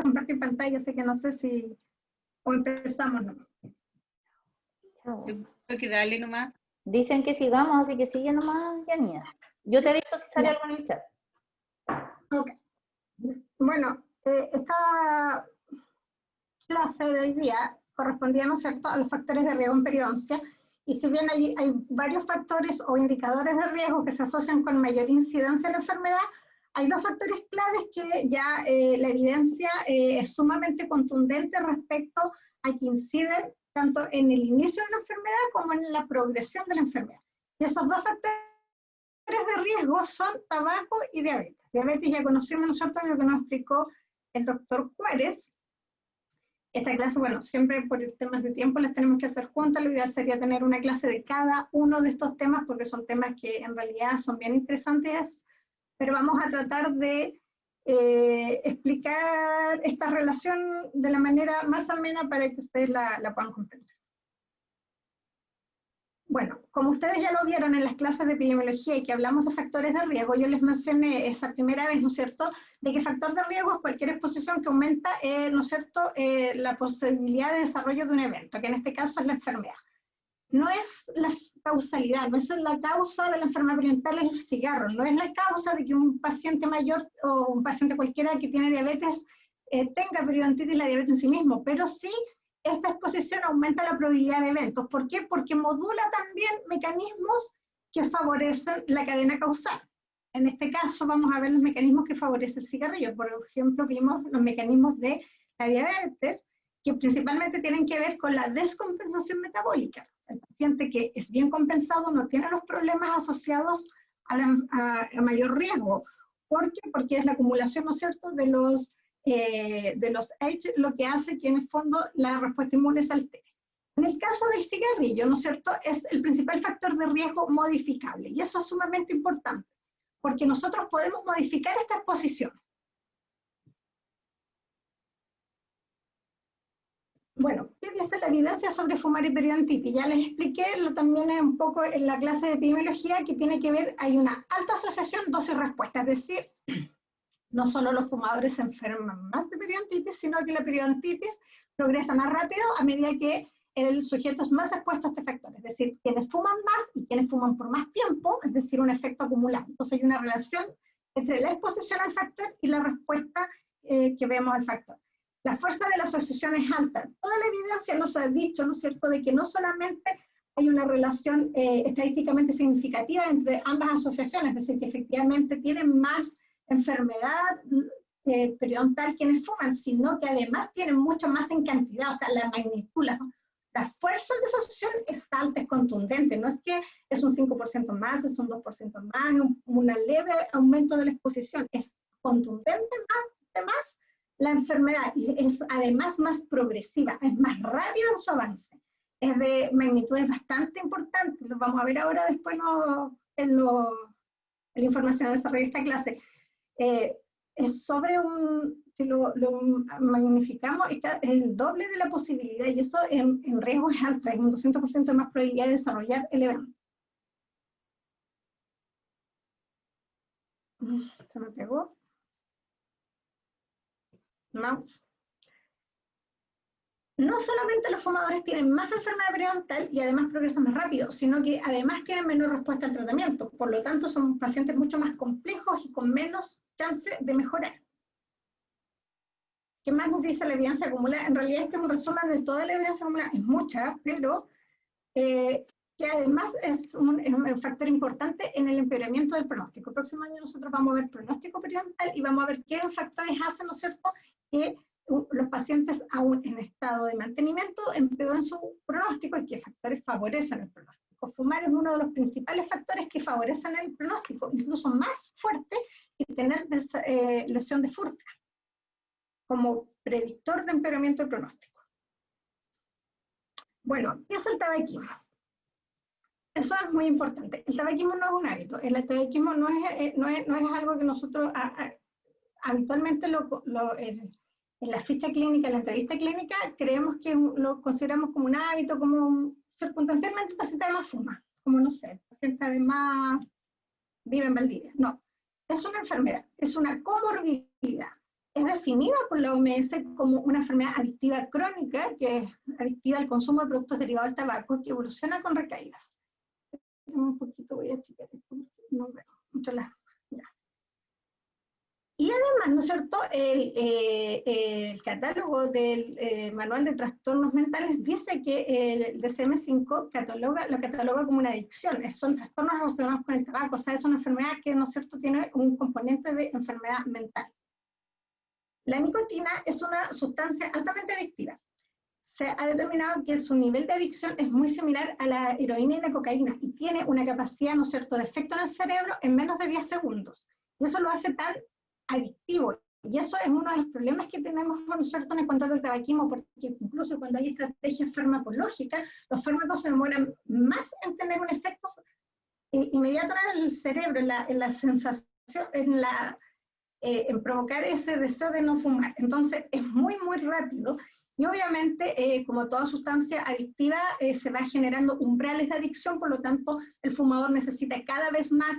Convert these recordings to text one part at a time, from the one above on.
compartir pantalla, así que no sé si o empezamos, ¿no? Yo creo que dale nomás. Dicen que sigamos, así que sigue nomás, Yanina. Yo te aviso si sale Ya. algo en el chat. Ok. Bueno, esta clase de hoy día correspondía, ¿no es cierto?, a los factores de riesgo en periodoncia, y si bien hay varios factores o indicadores de riesgo que se asocian con mayor incidencia de la enfermedad, hay dos factores claves que ya la evidencia es sumamente contundente respecto a que inciden tanto en el inicio de la enfermedad como en la progresión de la enfermedad. Y esos dos factores de riesgo son tabaco y diabetes. Diabetes ya conocimos, ¿no es cierto?, lo que nos explicó el doctor Juárez. Esta clase, bueno, siempre por temas de tiempo las tenemos que hacer juntas. Lo ideal sería tener una clase de cada uno de estos temas porque son temas que en realidad son bien interesantes, pero vamos a tratar de explicar esta relación de la manera más amena para que ustedes la puedan comprender. Bueno, como ustedes ya lo vieron en las clases de epidemiología y que hablamos de factores de riesgo, yo les mencioné esa primera vez, ¿no es cierto?, de que factor de riesgo es cualquier exposición que aumenta, ¿no es cierto?, la posibilidad de desarrollo de un evento, que en este caso es la enfermedad. No es la causalidad, no es la causa de la enfermedad periodontal el cigarro, no es la causa de que un paciente mayor o un paciente cualquiera que tiene diabetes tenga periodontitis y la diabetes en sí mismo, pero sí esta exposición aumenta la probabilidad de eventos. ¿Por qué? Porque modula también mecanismos que favorecen la cadena causal. En este caso vamos a ver los mecanismos que favorecen el cigarrillo. Por ejemplo, vimos los mecanismos de la diabetes, que principalmente tienen que ver con la descompensación metabólica. El paciente que es bien compensado no tiene los problemas asociados a mayor riesgo. ¿Por qué? Porque es la acumulación, ¿no es cierto?, de los H, lo que hace que en el fondo la respuesta inmune se altere. En el caso del cigarrillo, ¿no es cierto?, es el principal factor de riesgo modificable, y eso es sumamente importante, porque nosotros podemos modificar esta exposición. Bueno, ¿qué dice la evidencia sobre fumar y periodontitis? Ya les expliqué también un poco en la clase de epidemiología que tiene que ver, hay una alta asociación dosis-respuesta, es decir, no solo los fumadores se enferman más de periodontitis, sino que la periodontitis progresa más rápido a medida que el sujeto es más expuesto a este factor. Es decir, quienes fuman más y quienes fuman por más tiempo, es decir, un efecto acumulado. Entonces hay una relación entre la exposición al factor y la respuesta que vemos al factor. La fuerza de la asociación es alta. Toda la evidencia nos ha dicho, ¿no es cierto?, de que no solamente hay una relación estadísticamente significativa entre ambas asociaciones, es decir, que efectivamente tienen más enfermedad periodontal quienes fuman, sino que además tienen mucho más en cantidad, o sea, la magnitud, la fuerza de esa asociación es alta, es contundente, no es que es un 5% más, es un 2% más, un leve aumento de la exposición, es contundente más la enfermedad, y es además más progresiva, es más rápida en su avance, es de magnitudes bastante importantes, lo vamos a ver ahora después en la información de desarrollo de esta clase. Es sobre si lo magnificamos, es el doble de la posibilidad, y eso en riesgo es alto, hay un 200% de más probabilidad de desarrollar el evento. ¿Se me pegó? No solamente los fumadores tienen más enfermedad periodontal y además progresan más rápido, sino que además tienen menor respuesta al tratamiento, por lo tanto son pacientes mucho más complejos y con menos chance de mejorar. ¿Qué más nos dice la evidencia acumulada? En realidad este es un resumen de toda la evidencia acumulada, es mucha, pero que además es un factor importante en el empeoramiento del pronóstico. El próximo año nosotros vamos a ver pronóstico periodontal y vamos a ver qué factores hacen, ¿no es cierto?, que los pacientes aún en estado de mantenimiento empeoran su pronóstico y qué factores favorecen el pronóstico. Fumar es uno de los principales factores que favorecen el pronóstico, incluso más fuerte que tener lesión de Furca, como predictor de empeoramiento del pronóstico. Bueno, ¿qué es el tabaquismo? Eso es muy importante. El tabaquismo no es un hábito. El tabaquismo no es algo que nosotros habitualmente en la ficha clínica, en la entrevista clínica, creemos que lo consideramos como un hábito, como circunstancialmente el paciente además fuma, como no sé, el paciente además vive en Valdivia. No, es una enfermedad, es una comorbilidad. es definida por la OMS como una enfermedad adictiva crónica, que es adictiva al consumo de productos derivados del tabaco, que evoluciona con recaídas. Un poquito voy a checar esto, porque no veo mucho ya. Y además, ¿no es cierto?, el catálogo del Manual de Trastornos Mentales dice que el DSM-5 lo cataloga como una adicción, son trastornos relacionados con el tabaco, o sea, es una enfermedad que, ¿no es cierto?, tiene un componente de enfermedad mental. La nicotina es una sustancia altamente adictiva. Se ha determinado que su nivel de adicción es muy similar a la heroína y la cocaína y tiene una capacidad, ¿no es cierto?, de efecto en el cerebro en menos de 10 segundos. Y eso lo hace tan adictivo. Y eso es uno de los problemas que tenemos, ¿no es cierto?, en el control del tabaquismo, porque incluso cuando hay estrategias farmacológicas, los fármacos se demoran más en tener un efecto inmediato en el cerebro, en la sensación, en provocar ese deseo de no fumar. Entonces es muy, muy rápido y obviamente, como toda sustancia adictiva, se va generando umbrales de adicción, por lo tanto el fumador necesita cada vez más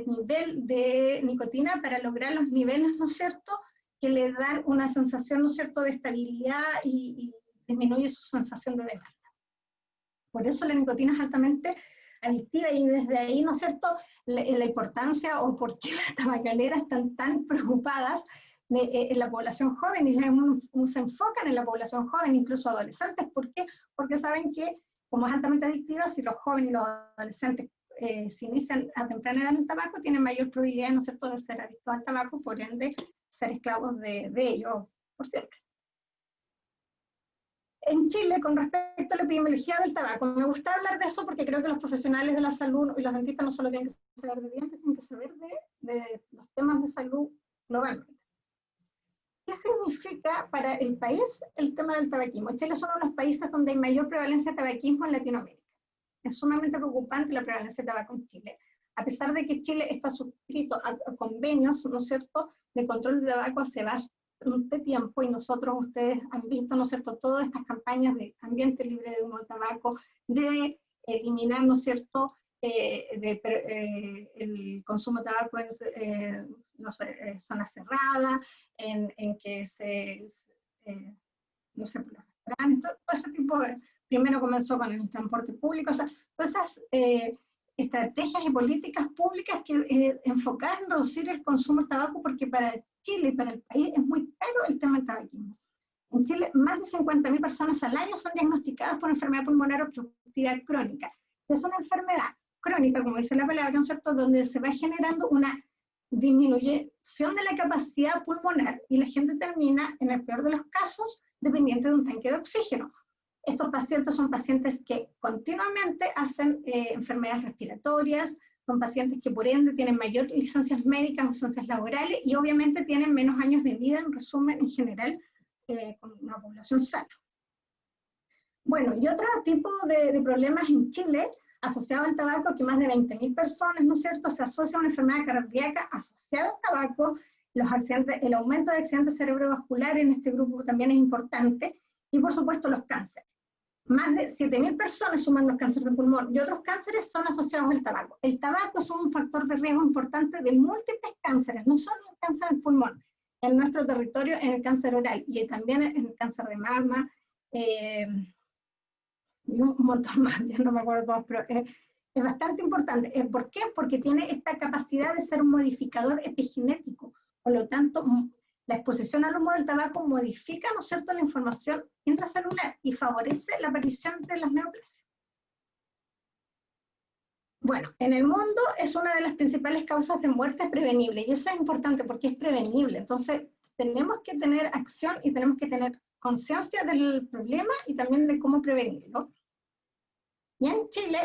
nivel de nicotina para lograr los niveles, ¿no es cierto?, que le dan una sensación, ¿no es cierto?, de estabilidad y disminuye su sensación de demanda. Por eso la nicotina es altamente adictiva y desde ahí, ¿no es cierto?, la importancia o por qué las tabacaleras están tan preocupadas en la población joven y se enfocan en la población joven, incluso adolescentes. ¿Por qué? Porque saben que como es altamente adictiva, si los jóvenes y los adolescentes se inician a temprana edad en el tabaco, tienen mayor probabilidad, ¿no es cierto?, de ser adictos al tabaco, por ende ser esclavos de ello por siempre. En Chile, con respecto a la epidemiología del tabaco, me gusta hablar de eso porque creo que los profesionales de la salud y los dentistas no solo tienen que saber de dientes, tienen que saber de los temas de salud globalmente. ¿Qué significa para el país el tema del tabaquismo? Chile es uno de los países donde hay mayor prevalencia de tabaquismo en Latinoamérica. Es sumamente preocupante la prevalencia de tabaco en Chile, a pesar de que Chile está suscrito a convenios, ¿no es cierto?, de control de tabaco hace bastante tiempo, y nosotros, ustedes han visto, ¿no es cierto?, todas estas campañas de ambiente libre de humo de tabaco, de eliminar, ¿no es cierto?, el consumo de tabaco en no sé, zonas cerradas, en que no sé, por los restaurantes, todo ese tipo de... Primero comenzó con el transporte público, o sea, todas esas estrategias y políticas públicas que enfocadas en reducir el consumo de tabaco, porque para Chile y para el país es muy caro el tema del tabaquismo. En Chile, más de 50.000 personas al año son diagnosticadas por enfermedad pulmonar obstructiva crónica. Es una enfermedad crónica, como dice la palabra, ¿no es cierto?, donde se va generando una disminución de la capacidad pulmonar y la gente termina, en el peor de los casos, dependiente de un tanque de oxígeno. Estos pacientes son pacientes que continuamente hacen enfermedades respiratorias, son pacientes que por ende tienen mayor licencias médicas, licencias laborales y obviamente tienen menos años de vida, en resumen, en general, con una población sana. Bueno, y otro tipo de problemas en Chile, asociado al tabaco, que más de 20.000 personas, ¿no es cierto?, se asocia a una enfermedad cardíaca asociada al tabaco, los accidentes, el aumento de accidentes cerebrovasculares en este grupo también es importante, y por supuesto los cánceres. Más de 7.000 personas suman los cánceres de pulmón y otros cánceres son asociados al tabaco. El tabaco es un factor de riesgo importante de múltiples cánceres, no solo el cáncer del pulmón, en nuestro territorio, en el cáncer oral y también en el cáncer de mama, y un montón más, ya no me acuerdo todos, pero es bastante importante. ¿Por qué? Porque tiene esta capacidad de ser un modificador epigenético, por lo tanto, la exposición al humo del tabaco modifica, ¿no es cierto?, la información intracelular y favorece la aparición de las neoplasias. Bueno, en el mundo es una de las principales causas de muerte prevenible, y eso es importante porque es prevenible. Entonces, tenemos que tener acción y tenemos que tener conciencia del problema y también de cómo prevenirlo. Y en Chile,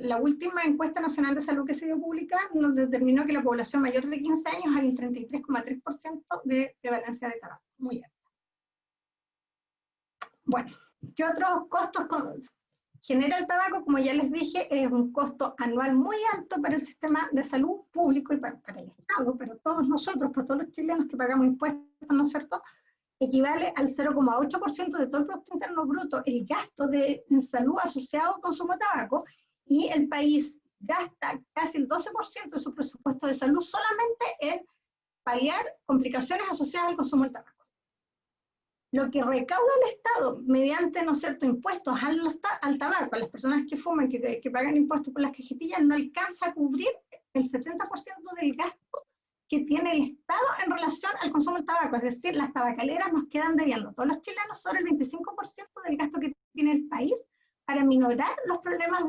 la última encuesta nacional de salud que se dio pública nos determinó que la población mayor de 15 años hay un 33,3% de prevalencia de tabaco, muy alta. Bueno, ¿qué otros costos genera el tabaco? Como ya les dije, es un costo anual muy alto para el sistema de salud público y para el Estado, para todos nosotros, para todos los chilenos que pagamos impuestos, ¿no es cierto? Equivale al 0,8% de todo el Producto Interno Bruto, el gasto en salud asociado al consumo de tabaco, y el país gasta casi el 12% de su presupuesto de salud solamente en paliar complicaciones asociadas al consumo del tabaco. Lo que recauda el Estado mediante, ¿no es cierto?, impuestos al tabaco, a las personas que fuman, que pagan impuestos por las cajetillas, no alcanza a cubrir el 70% del gasto que tiene el Estado en relación al consumo del tabaco. Es decir, las tabacaleras nos quedan debiendo todos los chilenos sobre el 25% del gasto que tiene el país para minorar los problemas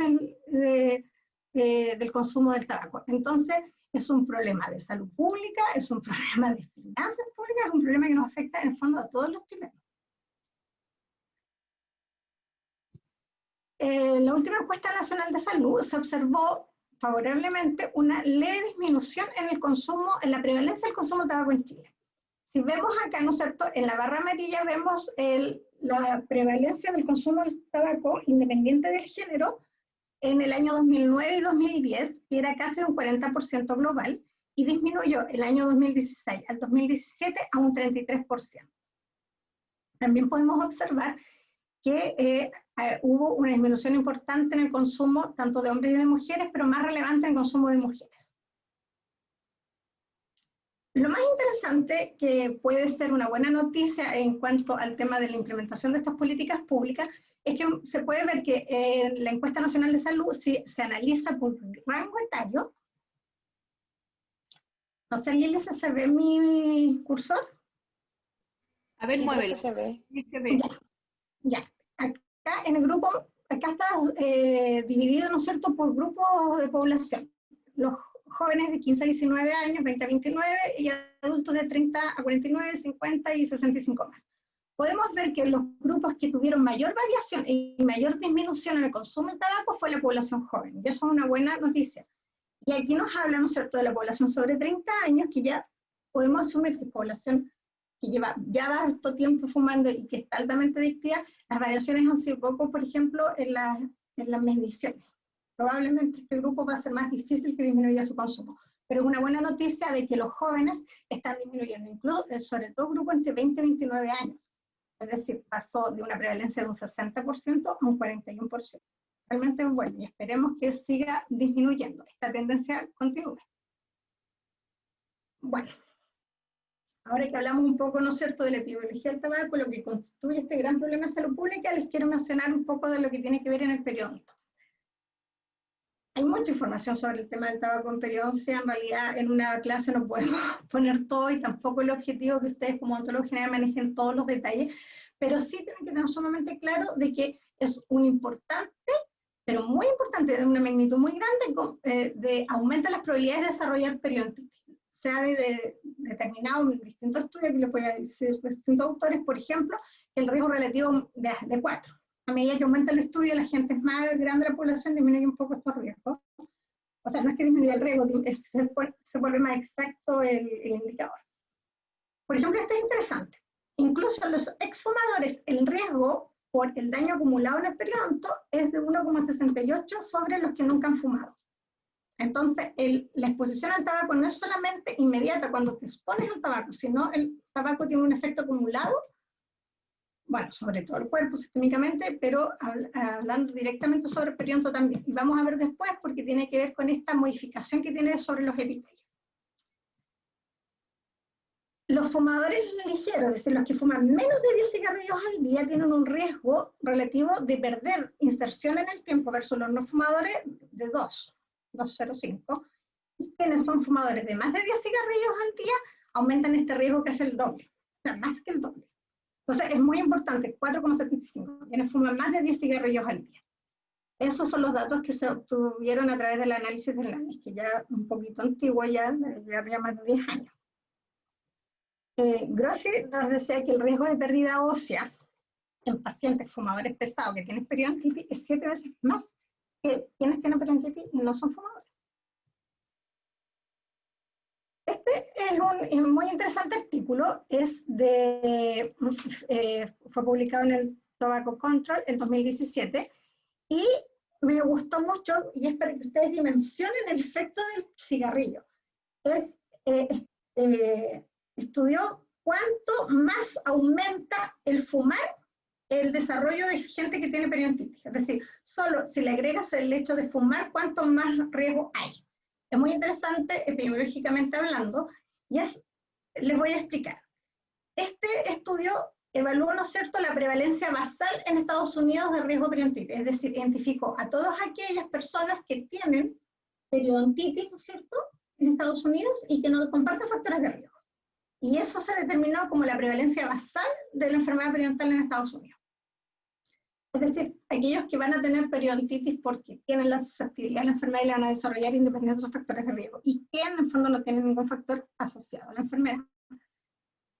del consumo del tabaco. Entonces, es un problema de salud pública, es un problema de finanzas públicas, es un problema que nos afecta en el fondo a todos los chilenos. En la última encuesta nacional de salud se observó favorablemente una leve disminución en el consumo, en la prevalencia del consumo de tabaco en Chile. Si vemos acá, ¿no es cierto?, en la barra amarilla vemos la prevalencia del consumo del tabaco independiente del género en el año 2009 y 2010, que era casi un 40% global, y disminuyó el año 2016 al 2017 a un 33%. También podemos observar que hubo una disminución importante en el consumo tanto de hombres y de mujeres, pero más relevante en el consumo de mujeres. Lo más interesante, que puede ser una buena noticia en cuanto al tema de la implementación de estas políticas públicas, es que se puede ver que en la encuesta nacional de salud, si se analiza por rango etario, no sé, Lili, ¿se ve mi cursor? A ver, Sí, muévelo. se ve. Sí, se ve. Ya. Acá en el grupo, acá está dividido, ¿no es cierto?, por grupos de población. Los jóvenes de 15 a 19 años, 20 a 29, y adultos de 30 a 49, 50 y 65 más. Podemos ver que los grupos que tuvieron mayor variación y mayor disminución en el consumo de tabaco fue la población joven, y eso es una buena noticia. Y aquí nos habla, ¿no es cierto?, de la población sobre 30 años, que ya podemos asumir que es población que lleva ya harto tiempo fumando y que está altamente adictiva. Las variaciones han sido poco, por ejemplo, en las mediciones. Probablemente este grupo va a ser más difícil que disminuya su consumo, pero es una buena noticia de que los jóvenes están disminuyendo, incluso, sobre todo grupos entre 20 y 29 años. Es decir, pasó de una prevalencia de un 60% a un 41%. Realmente es bueno y esperemos que siga disminuyendo. Esta tendencia continúe. Bueno, ahora que hablamos un poco, ¿no es cierto?, de la epidemiología del tabaco, lo que constituye este gran problema de salud pública, les quiero mencionar un poco de lo que tiene que ver en el periodonto. Hay mucha información sobre el tema del tabaco en periodoncia. En realidad, en una clase no podemos poner todo, y tampoco el objetivo que ustedes como odontólogos general manejen todos los detalles, pero sí tienen que tener sumamente claro de que es un importante, pero muy importante, de una magnitud muy grande, aumenta las probabilidades de desarrollar periodontitis. Se ha determinado en distintos estudios, que les voy a decir distintos autores, por ejemplo, el riesgo relativo de 4. A medida que aumenta el estudio, la gente es más grande de la población, disminuye un poco estos riesgos. O sea, no es que disminuya el riesgo, se vuelve más exacto el indicador. Por ejemplo, esto es interesante. Incluso los exfumadores, el riesgo por el daño acumulado en el periodonto es de 1,68 sobre los que nunca han fumado. Entonces, la exposición al tabaco no es solamente inmediata cuando te expones al tabaco, sino el tabaco tiene un efecto acumulado, bueno, sobre todo el cuerpo sistémicamente, pero hablando directamente sobre el periodonto también. Y vamos a ver después, porque tiene que ver con esta modificación que tiene sobre los epitelios. Los fumadores ligeros, es decir, los que fuman menos de 10 cigarrillos al día, tienen un riesgo relativo de perder inserción en el tiempo versus los no fumadores de 2,05. Quienes son fumadores de más de 10 cigarrillos al día aumentan este riesgo, que es el doble, o sea, más que el doble. Entonces es muy importante, 4,75, quienes fuman más de 10 cigarrillos al día. Esos son los datos que se obtuvieron a través del análisis del ANIS, que ya un poquito antiguo, ya más de 10 años. Grossi nos decía que el riesgo de pérdida ósea en pacientes fumadores pesados que tienen periodontitis es 7 veces más que quienes tienen periodontitis y no son fumadores. Este es un muy interesante artículo, fue publicado en el Tobacco Control en 2017, y me gustó mucho, y es para que ustedes dimensionen el efecto del cigarrillo. Estudió cuánto más aumenta el fumar el desarrollo de gente que tiene periodontitis. Es decir, solo si le agregas el hecho de fumar, cuánto más riesgo hay. Es muy interesante epidemiológicamente hablando, y es les voy a explicar. Este estudio evaluó, ¿no es cierto?, la prevalencia basal en Estados Unidos de riesgo de periodontitis, es decir, identificó a todas aquellas personas que tienen periodontitis, ¿no es cierto?, en Estados Unidos y que no comparten factores de riesgo. Y eso se determinó como la prevalencia basal de la enfermedad periodontal en Estados Unidos. Es decir, aquellos que van a tener periodontitis porque tienen la susceptibilidad a la enfermedad y la van a desarrollar independientemente de sus factores de riesgo, y que en el fondo no tienen ningún factor asociado a la enfermedad.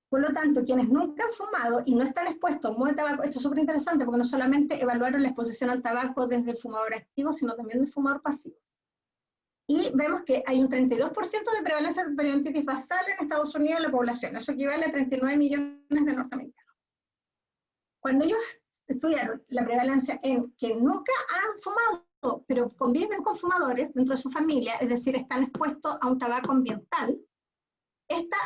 Por lo tanto, quienes nunca han fumado y no están expuestos a humo de tabaco, esto es súper interesante porque no solamente evaluaron la exposición al tabaco desde el fumador activo, sino también del fumador pasivo. Y vemos que hay un 32% de prevalencia de periodontitis basal en Estados Unidos en la población. Eso equivale a 39 millones de norteamericanos. Cuando ellos estudiaron la prevalencia en que nunca han fumado, pero conviven con fumadores dentro de su familia, es decir, están expuestos a un tabaco ambiental, esta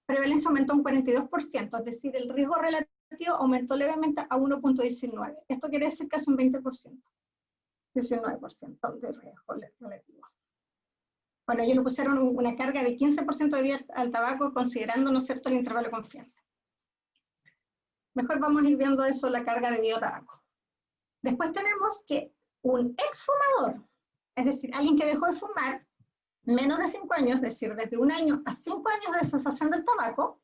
prevalencia aumentó un 42%, es decir, el riesgo relativo aumentó levemente a 1.19. Esto quiere decir que es un 20%, 19% de riesgo relativo. Bueno, ellos le pusieron una carga de 15% de vida al tabaco, considerando, ¿no es cierto?, el intervalo de confianza. Mejor vamos a ir viendo eso, la carga de vida al tabaco. Después tenemos que un exfumador, es decir, alguien que dejó de fumar menos de 5 años, es decir, desde 1 año a 5 años de cesación del tabaco,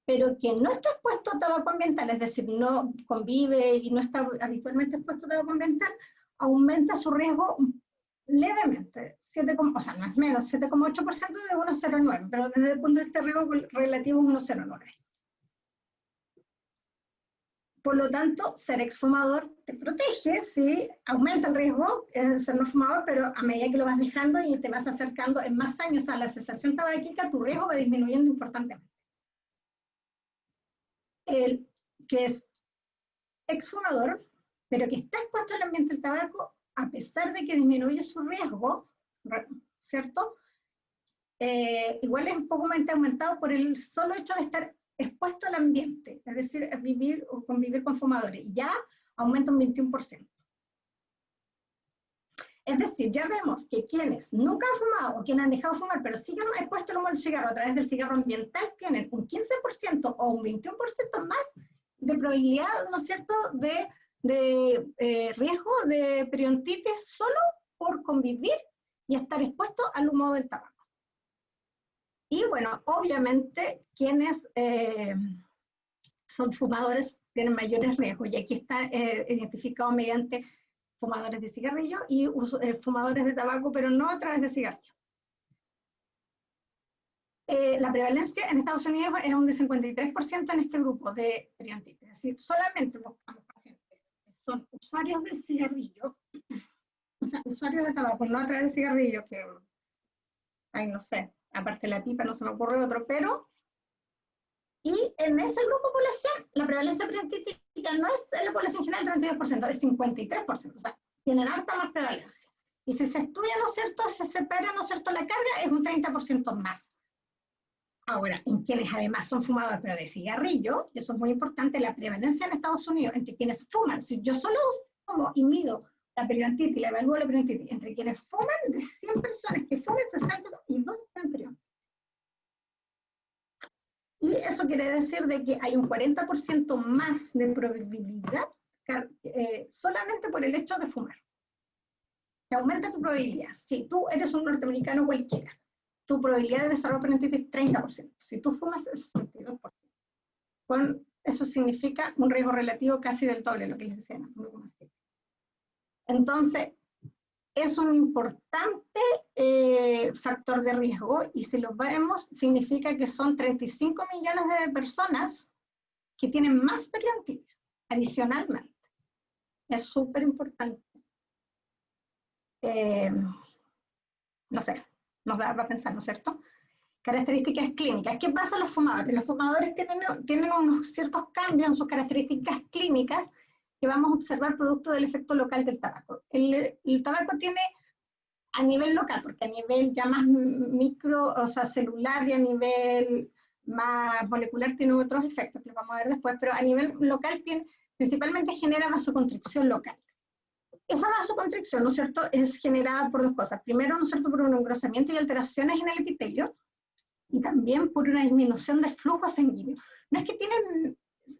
pero que no está expuesto a tabaco ambiental, es decir, no convive y no está habitualmente expuesto a tabaco ambiental, aumenta su riesgo levemente, 7, o sea, no es menos, 7,8% de 1,09, pero desde el punto de vista riesgo relativo 1,09. Por lo tanto, ser exfumador te protege, sí, aumenta el riesgo de ser no fumador, pero a medida que lo vas dejando y te vas acercando en más años a la cesación tabáquica, tu riesgo va disminuyendo importantemente. El que es exfumador, pero que está expuesto al ambiente del tabaco, a pesar de que disminuye su riesgo, ¿cierto? Igual es un poco más aumentado por el solo hecho de estar expuesto al ambiente, es decir, vivir o convivir con fumadores, ya aumenta un 21%. Es decir, ya vemos que quienes nunca han fumado o quienes han dejado de fumar, pero siguen expuestos al humo del cigarro a través del cigarro ambiental, tienen un 15% o un 21% más de probabilidad, ¿no es cierto?, de riesgo de periodontitis solo por convivir y estar expuesto al humo del tabaco. Y bueno, obviamente quienes son fumadores tienen mayores riesgos, y aquí está identificado mediante fumadores de cigarrillo y fumadores de tabaco, pero no a través de cigarrillo. La prevalencia en Estados Unidos era un de 53% en este grupo de periodontitis, es decir, solamente buscamos pacientes que son usuarios del cigarrillo, o sea, usuarios de tabaco, no a través de cigarrillo, que, ay, no sé, aparte de la pipa no se me ocurre otro, pero, y en ese grupo de población, la prevalencia periodontítica no es en la población general 32%, es 53%, o sea, tienen harta más prevalencia. Y si se estudia, ¿no es cierto?, se separa, ¿no es cierto?, la carga, es un 30% más. Ahora, en quienes además son fumadores, pero de cigarrillo, y eso es muy importante, la prevalencia en Estados Unidos entre quienes fuman, si yo solo fumo y mido la periodontitis, la evalúo la periodontitis, entre quienes fuman, de 100 personas que fuman, 62 tienen periodontitis. Y eso quiere decir de que hay un 40% más de probabilidad solamente por el hecho de fumar. Que aumenta tu probabilidad. Si tú eres un norteamericano cualquiera, tu probabilidad de desarrollar periodontitis es 30%. Si tú fumas, es 62%. Eso significa un riesgo relativo casi del doble, lo que les decía, 1,7. Entonces, es un importante factor de riesgo, y si lo vemos, significa que son 35 millones de personas que tienen más periodontitis, adicionalmente. Es súper importante. No sé, nos da para pensar, ¿no es cierto? Características clínicas. ¿Qué pasa a los fumadores? Los fumadores tienen unos ciertos cambios en sus características clínicas que vamos a observar producto del efecto local del tabaco. El tabaco tiene a nivel local, porque a nivel ya más micro, o sea, celular, y a nivel más molecular tiene otros efectos que los vamos a ver después, pero a nivel local principalmente genera vasoconstricción local. Esa vasoconstricción, ¿no es cierto?, es generada por dos cosas. Primero, ¿no es cierto?, por un engrosamiento y alteraciones en el epitelio, y también por una disminución del flujo sanguíneo. No es que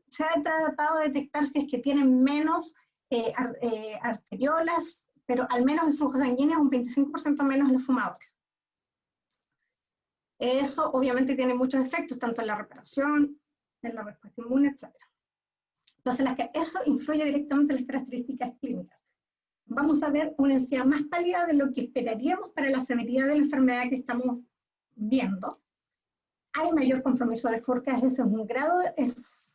se ha tratado de detectar si es que tienen menos arteriolas, pero al menos el flujo sanguíneo es un 25% menos en los fumadores. Eso obviamente tiene muchos efectos, tanto en la reparación, en la respuesta inmune, etc. Entonces, eso influye directamente en las características clínicas. Vamos a ver una encía más pálida de lo que esperaríamos para la severidad de la enfermedad que estamos viendo. Hay mayor compromiso de FURCA, ese es un grado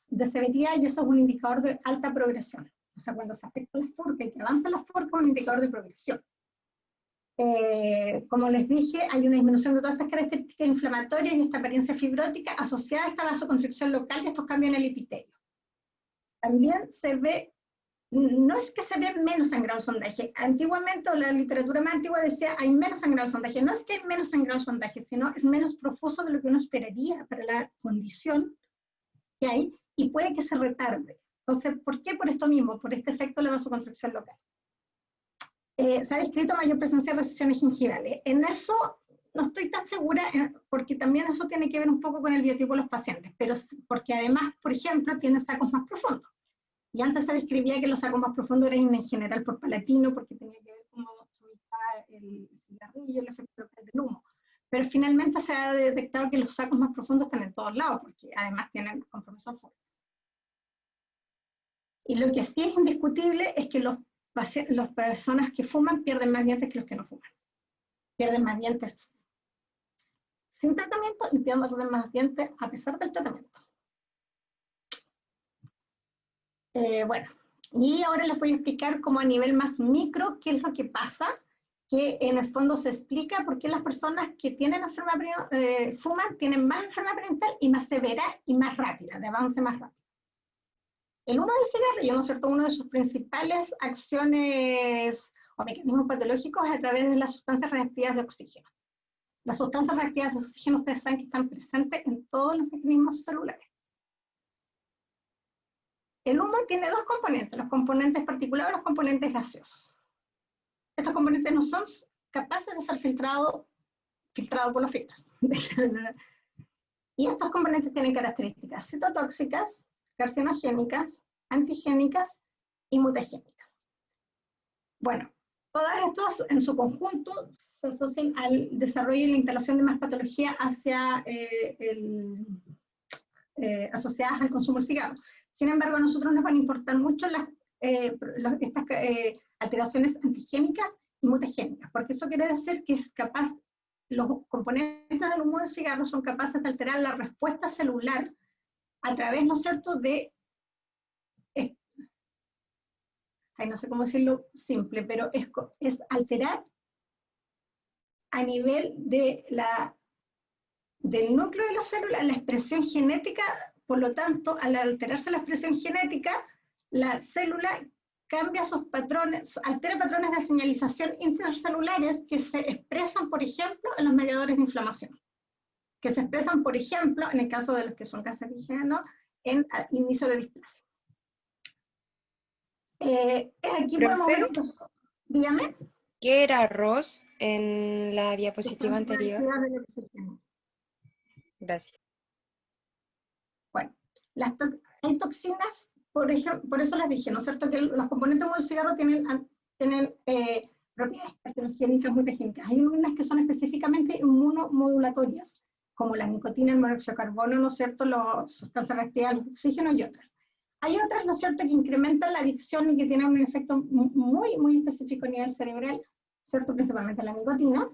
de severidad y eso es un indicador de alta progresión. O sea, cuando se afecta la FURCA y que avanza la FURCA, es un indicador de progresión. Como les dije, hay una disminución de todas estas características inflamatorias y esta apariencia fibrótica asociada a esta vasoconstricción local y estos cambios en el epitelio. También se ve, no es que se ve menos sangrado sondaje. Antiguamente, o la literatura más antigua decía, hay menos sangrado sondaje. No es que hay menos sangrado sondaje, sino es menos profuso de lo que uno esperaría para la condición que hay y puede que se retarde. Entonces, ¿por qué? Por esto mismo, por este efecto de la vasoconstricción local. Se ha descrito mayor presencia de recesiones gingivales. En eso no estoy tan segura, porque también eso tiene que ver un poco con el biotipo de los pacientes, pero porque además, por ejemplo, tienen sacos más profundos. Y antes se describía que los sacos más profundos eran en general por palatino, porque tenía que ver cómo suavizaba el cigarrillo, el efecto del humo. Pero finalmente se ha detectado que los sacos más profundos están en todos lados, porque además tienen compromiso fuerte. Y lo que sí es indiscutible es que las personas que fuman pierden más dientes que los que no fuman. Pierden más dientes sin tratamiento y pierden más dientes a pesar del tratamiento. Bueno, y ahora les voy a explicar como a nivel más micro qué es lo que pasa, que en el fondo se explica por qué las personas que tienen fuman tienen más enfermedad periodontal y más severa y más rápida, de avance más rápido. El humo del cigarrillo, ¿no es cierto?, una de sus principales acciones o mecanismos patológicos es a través de las sustancias reactivas de oxígeno. Las sustancias reactivas de oxígeno, ustedes saben que están presentes en todos los mecanismos celulares. El humo tiene dos componentes, los componentes particulares y los componentes gaseosos. Estos componentes no son capaces de ser filtrados por los filtros. Y estos componentes tienen características citotóxicas, carcinogénicas, antigénicas y mutagénicas. Bueno, todos estos en su conjunto se asocian al desarrollo y la instalación de más patología asociadas al consumo del cigarro. Sin embargo, a nosotros nos van a importar mucho estas alteraciones antigénicas y mutagénicas, porque eso quiere decir que los componentes del humo del cigarro son capaces de alterar la respuesta celular a través, ¿no es cierto?, no sé cómo decirlo simple, pero es alterar a nivel del núcleo de la célula la expresión genética. Por lo tanto, al alterarse la expresión genética, la célula cambia sus patrones, altera patrones de señalización intracelulares que se expresan, por ejemplo, en los mediadores de inflamación, que se expresan, por ejemplo, en el caso de los que son cancerígenos, en inicio de displasia. Aquí podemos ver, dígame. ¿Qué era ROS en la diapositiva anterior? Gracias. Bueno, hay toxinas, por ejemplo, por eso les dije, ¿no es cierto?, que los componentes del cigarro tienen propiedades carcinogénicas, mutagénicas. Hay unas que son específicamente inmunomodulatorias, como la nicotina, el monóxido de carbono, ¿no es cierto?, las sustancias reactivas al oxígeno y otras. Hay otras, ¿no es cierto?, que incrementan la adicción y que tienen un efecto muy, muy específico a nivel cerebral, ¿cierto?, principalmente la nicotina.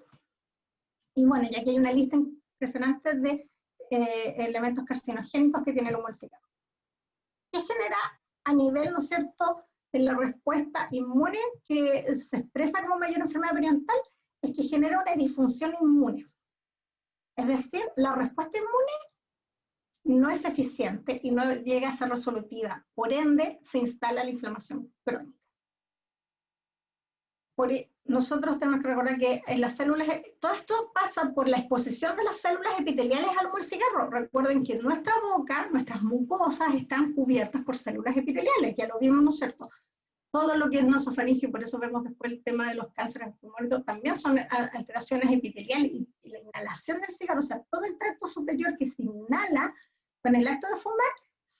Y bueno, ya que hay una lista impresionante de elementos carcinogénicos que tiene el humo del cigarro. ¿Qué genera a nivel, ¿no es cierto?, de la respuesta inmune que se expresa como mayor enfermedad periodontal? Es que genera una disfunción inmune. Es decir, la respuesta inmune no es eficiente y no llega a ser resolutiva. Por ende, se instala la inflamación crónica. Nosotros tenemos que recordar que en las células, todo esto pasa por la exposición de las células epiteliales al humo del cigarro. Recuerden que en nuestra boca, nuestras mucosas están cubiertas por células epiteliales, ya lo vimos, ¿no es cierto? todo lo que es nasofaringio, por eso vemos después el tema de los cánceres pulmonares, también son alteraciones epiteliales, y la inhalación del cigarro, o sea, todo el tracto superior que se inhala con el acto de fumar,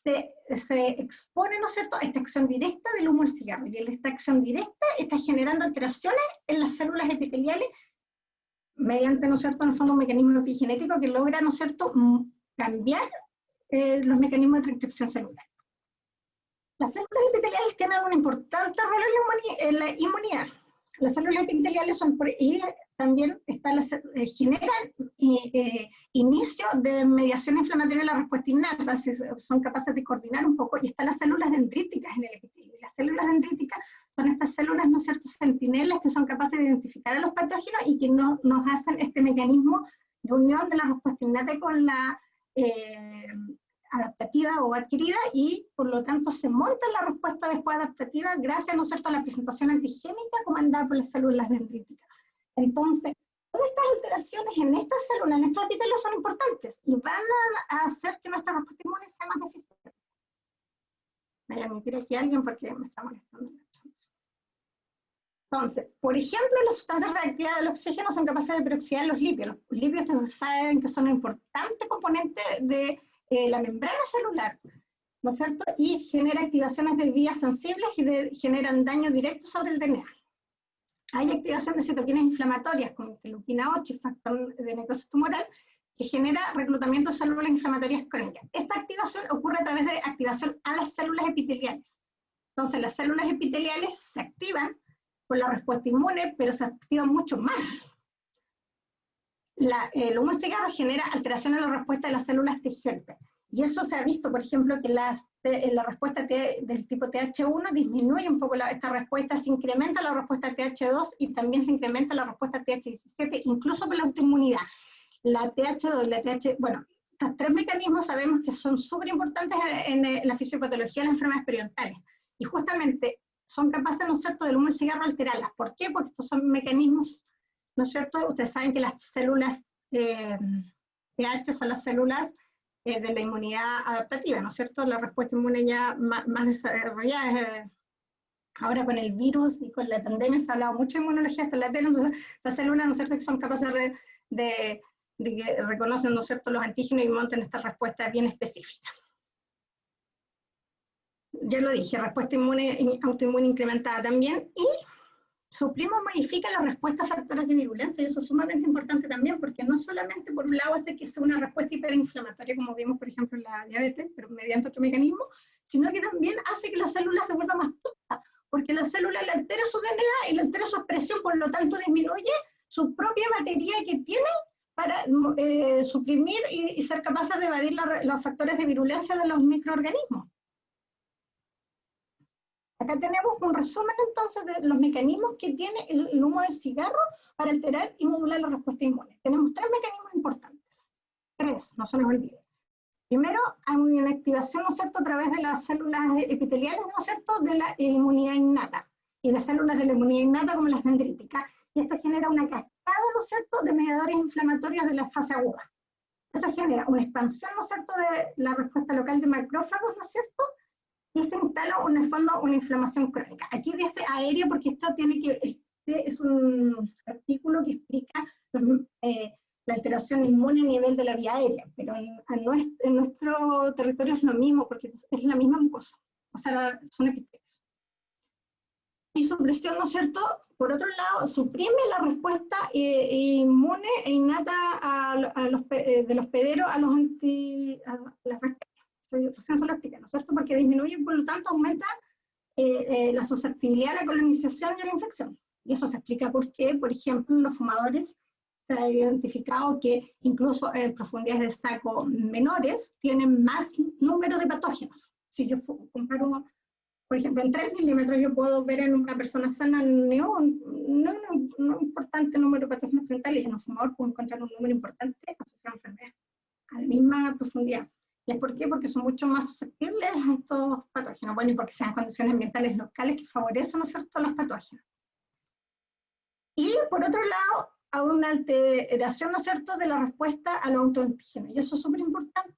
se expone, ¿no es cierto?, a esta acción directa del humo del cigarro, y esta acción directa está generando alteraciones en las células epiteliales, mediante, ¿no es cierto?, en el fondo un mecanismo epigenético que logra, ¿no es cierto?, cambiar los mecanismos de transcripción celular. Las células epiteliales tienen un importante rol en la inmunidad. Las células epiteliales y también generan inicio de mediación inflamatoria de la respuesta innata, son capaces de coordinar un poco, y están las células dendríticas en el epitelio. Las células dendríticas son estas células, ¿no es cierto?, sentinelas, que son capaces de identificar a los patógenos y que nos hacen este mecanismo de unión de la respuesta innata con la adaptativa o adquirida, y por lo tanto se monta la respuesta después adaptativa gracias, ¿no es cierto?, a la presentación antigénica comandada por las células dendríticas. Entonces, todas estas alteraciones en estas células, en estos epitelios, son importantes y van a hacer que nuestra respuesta inmune sea más deficiente. Me voy a admitir aquí a alguien porque me está molestando. Entonces, por ejemplo, las sustancias reactivas del oxígeno son capaces de peroxidar los lípidos. Los lípidos, ustedes saben que son un importante componente de la membrana celular, ¿no es cierto? Y genera activaciones de vías sensibles y generan daño directo sobre el DNA. Hay activación de citoquinas inflamatorias como interleuquina 8 y factor de necrosis tumoral, que genera reclutamiento de células inflamatorias crónicas. Esta activación ocurre a través de activación a las células epiteliales. Entonces, las células epiteliales se activan por la respuesta inmune, pero se activan mucho más. El humo del cigarro genera alteración en la respuesta de las células T helper. Y eso se ha visto, por ejemplo, que la respuesta del tipo TH1 disminuye un poco esta respuesta, se incrementa la respuesta TH2 y también se incrementa la respuesta TH17, incluso por la autoinmunidad. La TH2 y la TH... Bueno, estos tres mecanismos sabemos que son súper importantes en la fisiopatología de las enfermedades periodontales. Y justamente son capaces, ¿no es cierto?, del humo del cigarro alterarlas. ¿Por qué? Porque estos son mecanismos, ¿no es cierto? Ustedes saben que las células TH son las células de la inmunidad adaptativa, ¿no es cierto? La respuesta inmune ya más desarrollada. Ahora con el virus y con la pandemia se ha hablado mucho de inmunología hasta en la tele, entonces las células, ¿no es cierto?, que son capaces de que reconocen, ¿no es cierto?, los antígenos y montan esta respuesta bien específica. Ya lo dije, respuesta inmune, autoinmune incrementada también, y suprime o modifica la respuesta a factores de virulencia, y eso es sumamente importante también, porque no solamente por un lado hace que sea una respuesta hiperinflamatoria, como vimos por ejemplo en la diabetes, pero mediante otro mecanismo, sino que también hace que la célula se vuelva más tonta, porque la célula le altera su DNA y le altera su expresión, por lo tanto disminuye su propia batería que tiene para suprimir y ser capaces de evadir los factores de virulencia de los microorganismos. Acá tenemos un resumen entonces de los mecanismos que tiene el humo del cigarro para alterar y modular la respuesta inmune. Tenemos tres mecanismos importantes. Tres, no se nos olvide. Primero, hay una activación, ¿no es cierto?, a través de las células epiteliales, ¿no es cierto?, de la inmunidad innata, y de células de la inmunidad innata como las dendríticas. Y esto genera una cascada, ¿no es cierto?, de mediadores inflamatorios de la fase aguda. Esto genera una expansión, ¿no es cierto?, de la respuesta local de macrófagos, ¿no es cierto?, y se instala en el fondo una inflamación crónica. Aquí dice aéreo porque esto este es un artículo que explica la alteración inmune a nivel de la vía aérea, pero en nuestro territorio es lo mismo porque es la misma mucosa, o sea, son epitelios. Y supresión, ¿no es cierto?, por otro lado, suprime la respuesta inmune e innata de los pederos a las bacterias. Recién se lo expliqué, ¿no es cierto? Porque disminuye, por lo tanto, aumenta la susceptibilidad a la colonización y a la infección. Y eso se explica por qué, por ejemplo, en los fumadores se ha identificado que incluso en profundidades de saco menores tienen más número de patógenos. Si yo comparo, por ejemplo, en 3 milímetros yo puedo ver en una persona sana no importante número de patógenos parentales, y en un fumador puedo encontrar un número importante asociado a enfermedades a la misma profundidad. ¿Y por qué? Porque son mucho más susceptibles a estos patógenos. Bueno, y porque sean condiciones ambientales locales que favorecen, ¿no es cierto?, los patógenos. Y por otro lado, a una alteración, ¿no es cierto?, de la respuesta a los autoantígenos. Y eso es súper importante,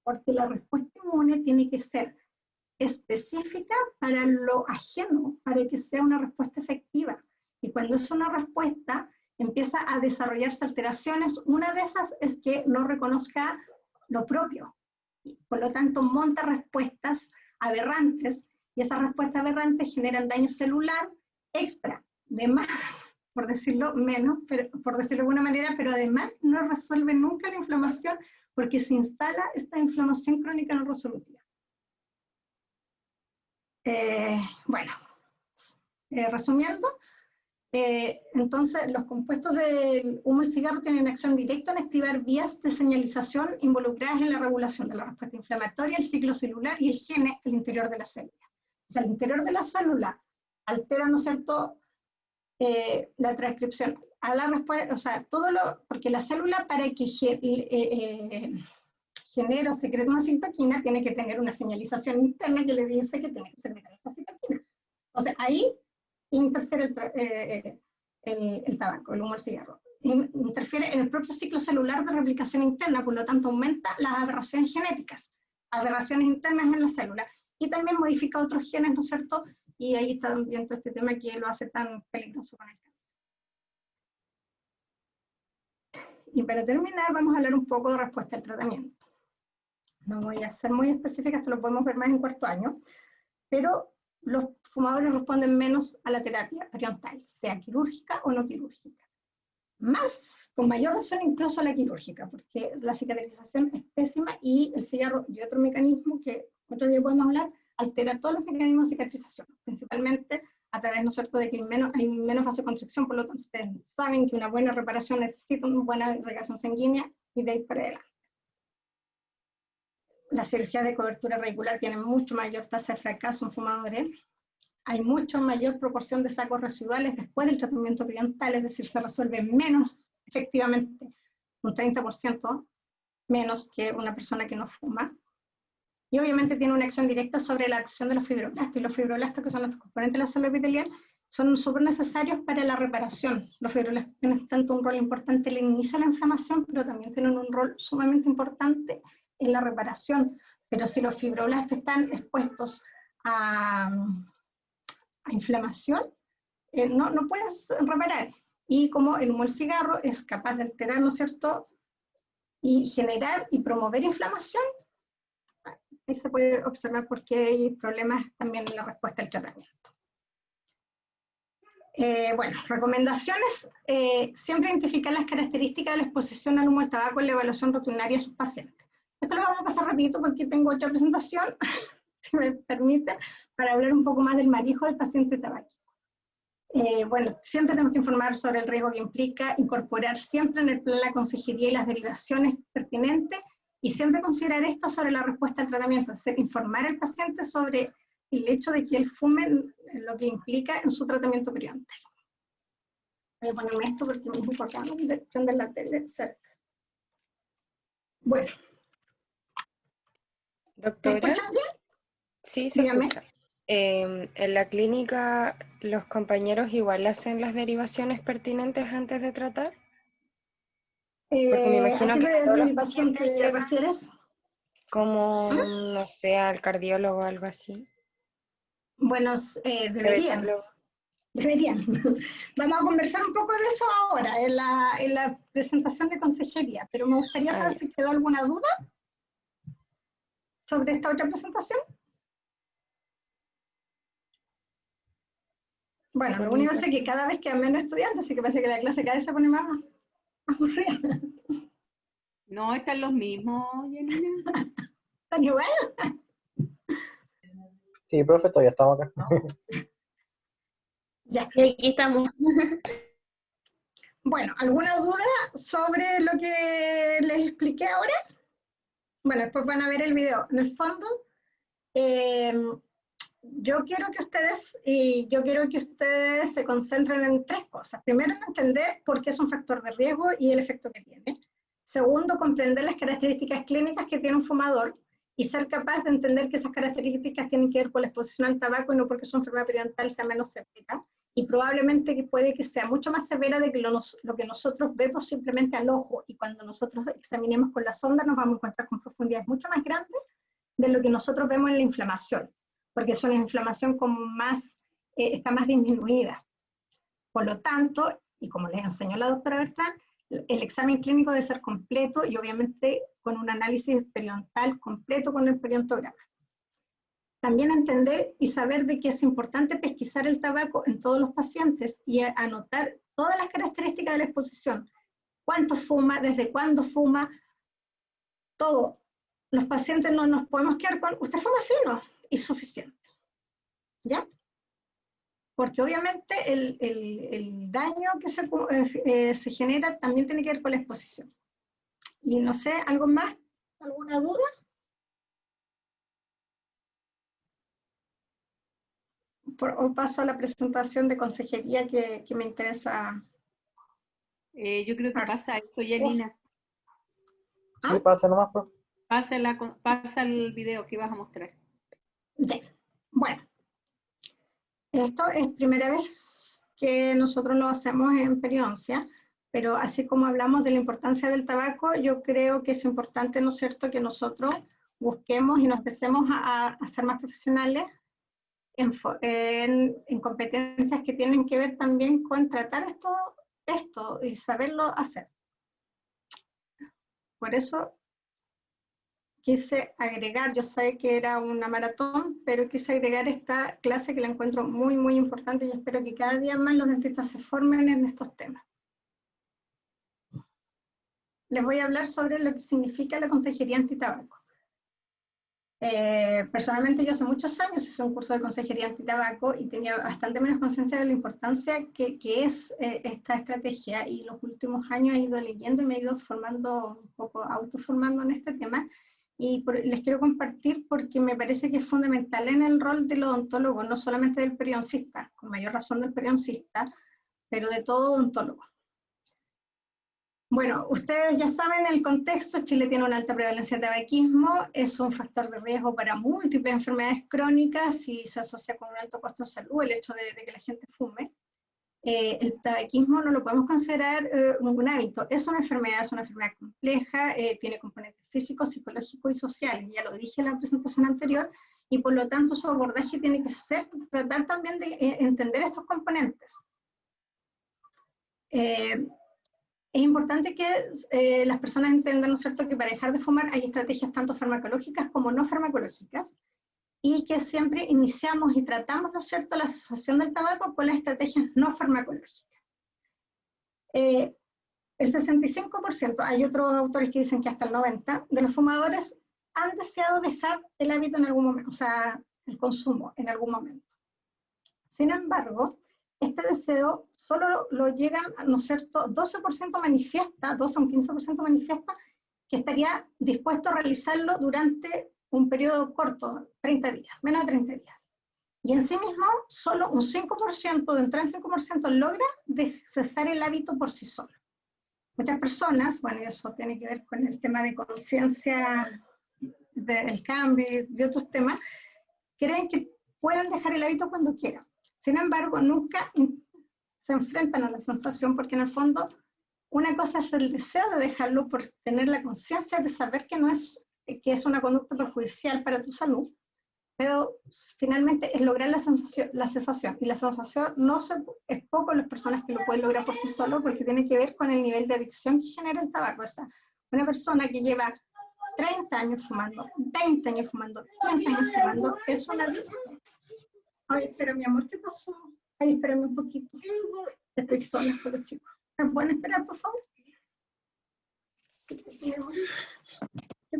porque la respuesta inmune tiene que ser específica para lo ajeno, para que sea una respuesta efectiva. Y cuando es una respuesta, empieza a desarrollarse alteraciones. Una de esas es que no reconozca lo propio. Y por lo tanto, monta respuestas aberrantes, y esas respuestas aberrantes generan daño celular extra, de más, por decirlo menos, pero, por decirlo de alguna manera, pero además no resuelve nunca la inflamación, porque se instala esta inflamación crónica no resolutiva. Bueno, resumiendo, entonces los compuestos del humo del cigarro tienen acción directa en activar vías de señalización involucradas en la regulación de la respuesta inflamatoria, el ciclo celular y el gene al interior de la célula. O sea, el interior de la célula altera, ¿no es cierto?, la transcripción a la respuesta, o sea, todo lo, porque la célula para que genere o secrete una citoquina tiene que tener una señalización interna que le dice que tiene que secretar esa citoquina. Entonces ahí interfiere el tabaco, el humo del cigarro. Interfiere en el propio ciclo celular de replicación interna, por lo tanto aumenta las aberraciones genéticas, aberraciones internas en la célula, y también modifica otros genes, ¿no es cierto? Y ahí está viendo este tema que lo hace tan peligroso con el cáncer. Y para terminar, vamos a hablar un poco de respuesta al tratamiento. No voy a ser muy específica, esto lo podemos ver más en cuarto año, pero los fumadores responden menos a la terapia periodontal, sea quirúrgica o no quirúrgica. Con mayor razón incluso a la quirúrgica, porque la cicatrización es pésima y el cigarro y otro mecanismo que otro día podemos hablar, altera todos los mecanismos de cicatrización, principalmente a través, ¿no es cierto?, de que hay menos vasoconstricción, por lo tanto ustedes saben que una buena reparación necesita una buena irrigación sanguínea y de ahí para adelante. Las cirugías de cobertura radicular tienen mucho mayor tasa de fracaso en fumadores. Hay mucho mayor proporción de sacos residuales después del tratamiento periodontal, es decir, se resuelve menos efectivamente, un 30% menos que una persona que no fuma. Y obviamente tiene una acción directa sobre la acción de los fibroblastos, y los fibroblastos, que son los componentes de la célula epitelial, son súper necesarios para la reparación. Los fibroblastos tienen tanto un rol importante en el inicio de la inflamación, pero también tienen un rol sumamente importante en la reparación. Pero si los fibroblastos están expuestos a inflamación, no puedes reparar. Y como el humo del cigarro es capaz de alterar, ¿no es cierto?, y generar y promover inflamación, ahí se puede observar por qué hay problemas también en la respuesta al tratamiento. Bueno, recomendaciones, siempre identificar las características de la exposición al humo del tabaco en la evaluación rutinaria de sus pacientes. Esto lo vamos a pasar rapidito porque tengo otra presentación, si me permite, para hablar un poco más del manejo del paciente tabáquico. Bueno, siempre tenemos que informar sobre el riesgo que implica, incorporar siempre en el plan la consejería y las derivaciones pertinentes, y siempre considerar esto sobre la respuesta al tratamiento, es decir, informar al paciente sobre el hecho de que él fume, lo que implica en su tratamiento periodontal. Voy a ponerme esto porque me es importante prender la tele cerca. Bueno. Doctora. ¿Me escuchan bien? Sí, se Dígame. escucha. En la clínica, ¿los compañeros igual hacen las derivaciones pertinentes antes de tratar? Porque me imagino que a todos los pacientes ¿Te refieres? como, no sé, al cardiólogo o algo así. Bueno, deberían. Deberían. Vamos a conversar un poco de eso ahora, en la presentación de consejería, pero me gustaría saber si quedó alguna duda sobre esta otra presentación. Bueno, lo único es que cada vez quedan menos estudiantes, así que parece que la clase cada vez se pone más aburrida. No, están los mismos, Janina. ¿Están igual? Sí, profe, todavía estamos acá. Ya. Y aquí estamos. Bueno, ¿alguna duda sobre lo que les expliqué ahora? Bueno, después van a ver el video. En el fondo, yo quiero que ustedes se concentren en tres cosas. Primero, en entender por qué es un factor de riesgo y el efecto que tiene. Segundo, comprender las características clínicas que tiene un fumador y ser capaz de entender que esas características tienen que ver con la exposición al tabaco y no porque su enfermedad periodontal sea menos severa. Y probablemente que puede que sea mucho más severa de que lo que nosotros vemos simplemente al ojo. Y cuando nosotros examinemos con la sonda nos vamos a encontrar con profundidades mucho más grandes de lo que nosotros vemos en la inflamación. porque es una inflamación como más, está más disminuida. Por lo tanto, y como les enseñó la doctora Bertrán, el examen clínico debe ser completo y obviamente con un análisis periodontal completo con el periodontograma. También entender y saber de que es importante pesquisar el tabaco en todos los pacientes y anotar todas las características de la exposición. Cuánto fuma, desde cuándo fuma, todo. Los pacientes no nos podemos quedar con, ¿usted fuma sí o no? Es suficiente. ¿Ya? Porque obviamente el daño que se genera también tiene que ver con la exposición. Y no sé, ¿algo más? ¿Alguna duda? O paso a la presentación de consejería que me interesa. Yo creo que pasa eso, Yanina. Sí, pase nomás, profe. Pasa el video que vas a mostrar. Bien. Bueno, esto es primera vez que nosotros lo hacemos en periodoncia, pero así como hablamos de la importancia del tabaco, yo creo que es importante, ¿no es cierto?, que nosotros busquemos y nos empecemos a ser más profesionales en competencias que tienen que ver también con tratar esto y saberlo hacer. Por eso quise agregar, yo sé que era una maratón, pero quise agregar esta clase que la encuentro muy, muy importante y espero que cada día más los dentistas se formen en estos temas. Les voy a hablar sobre lo que significa la consejería antitabaco. Personalmente yo hace muchos años hice un curso de consejería antitabaco y tenía bastante menos conciencia de la importancia que es esta estrategia, y los últimos años he ido leyendo y me he ido formando, un poco autoformando en este tema, y les quiero compartir porque me parece que es fundamental en el rol del odontólogo, no solamente del periodoncista, con mayor razón del periodoncista, pero de todo odontólogo. Bueno, ustedes ya saben el contexto, Chile tiene una alta prevalencia de tabaquismo, es un factor de riesgo para múltiples enfermedades crónicas y se asocia con un alto costo en salud el hecho de que la gente fume. El tabaquismo no lo podemos considerar un hábito, es una enfermedad compleja, tiene componentes físicos, psicológicos y sociales, ya lo dije en la presentación anterior, y por lo tanto su abordaje tiene que ser tratar también de entender estos componentes. Es importante que las personas entiendan, ¿no es cierto?, que para dejar de fumar hay estrategias tanto farmacológicas como no farmacológicas, y que siempre iniciamos y tratamos, ¿no es cierto?, la cesación del tabaco con las estrategias no farmacológicas. El 65%, hay otros autores que dicen que hasta el 90%, de los fumadores han deseado dejar el hábito en algún momento, o sea, el consumo en algún momento. Sin embargo, este deseo solo lo llegan, ¿no es cierto?, 12% manifiesta, 12 a un 15% manifiesta que estaría dispuesto a realizarlo durante un periodo corto, 30 días, menos de 30 días. Y en sí mismo, solo un 5%, de entrar en 5%, logra cesar el hábito por sí solo. Muchas personas, bueno, eso tiene que ver con el tema de conciencia del cambio y de otros temas, creen que pueden dejar el hábito cuando quieran. Sin embargo, nunca se enfrentan a la sensación, porque en el fondo una cosa es el deseo de dejarlo por tener la conciencia de saber que que es una conducta perjudicial para tu salud, pero finalmente es lograr la cesación. Y la cesación es poco las personas que lo pueden lograr por sí solo, porque tiene que ver con el nivel de adicción que genera el tabaco. O sea, una persona que lleva 30 años fumando, 20 años fumando, 15 años fumando, es una adicta. Ay, pero mi amor, ¿qué pasó? Ay, espérame un poquito. Estoy sola con los chicos. ¿Me pueden esperar, por favor? ¿Qué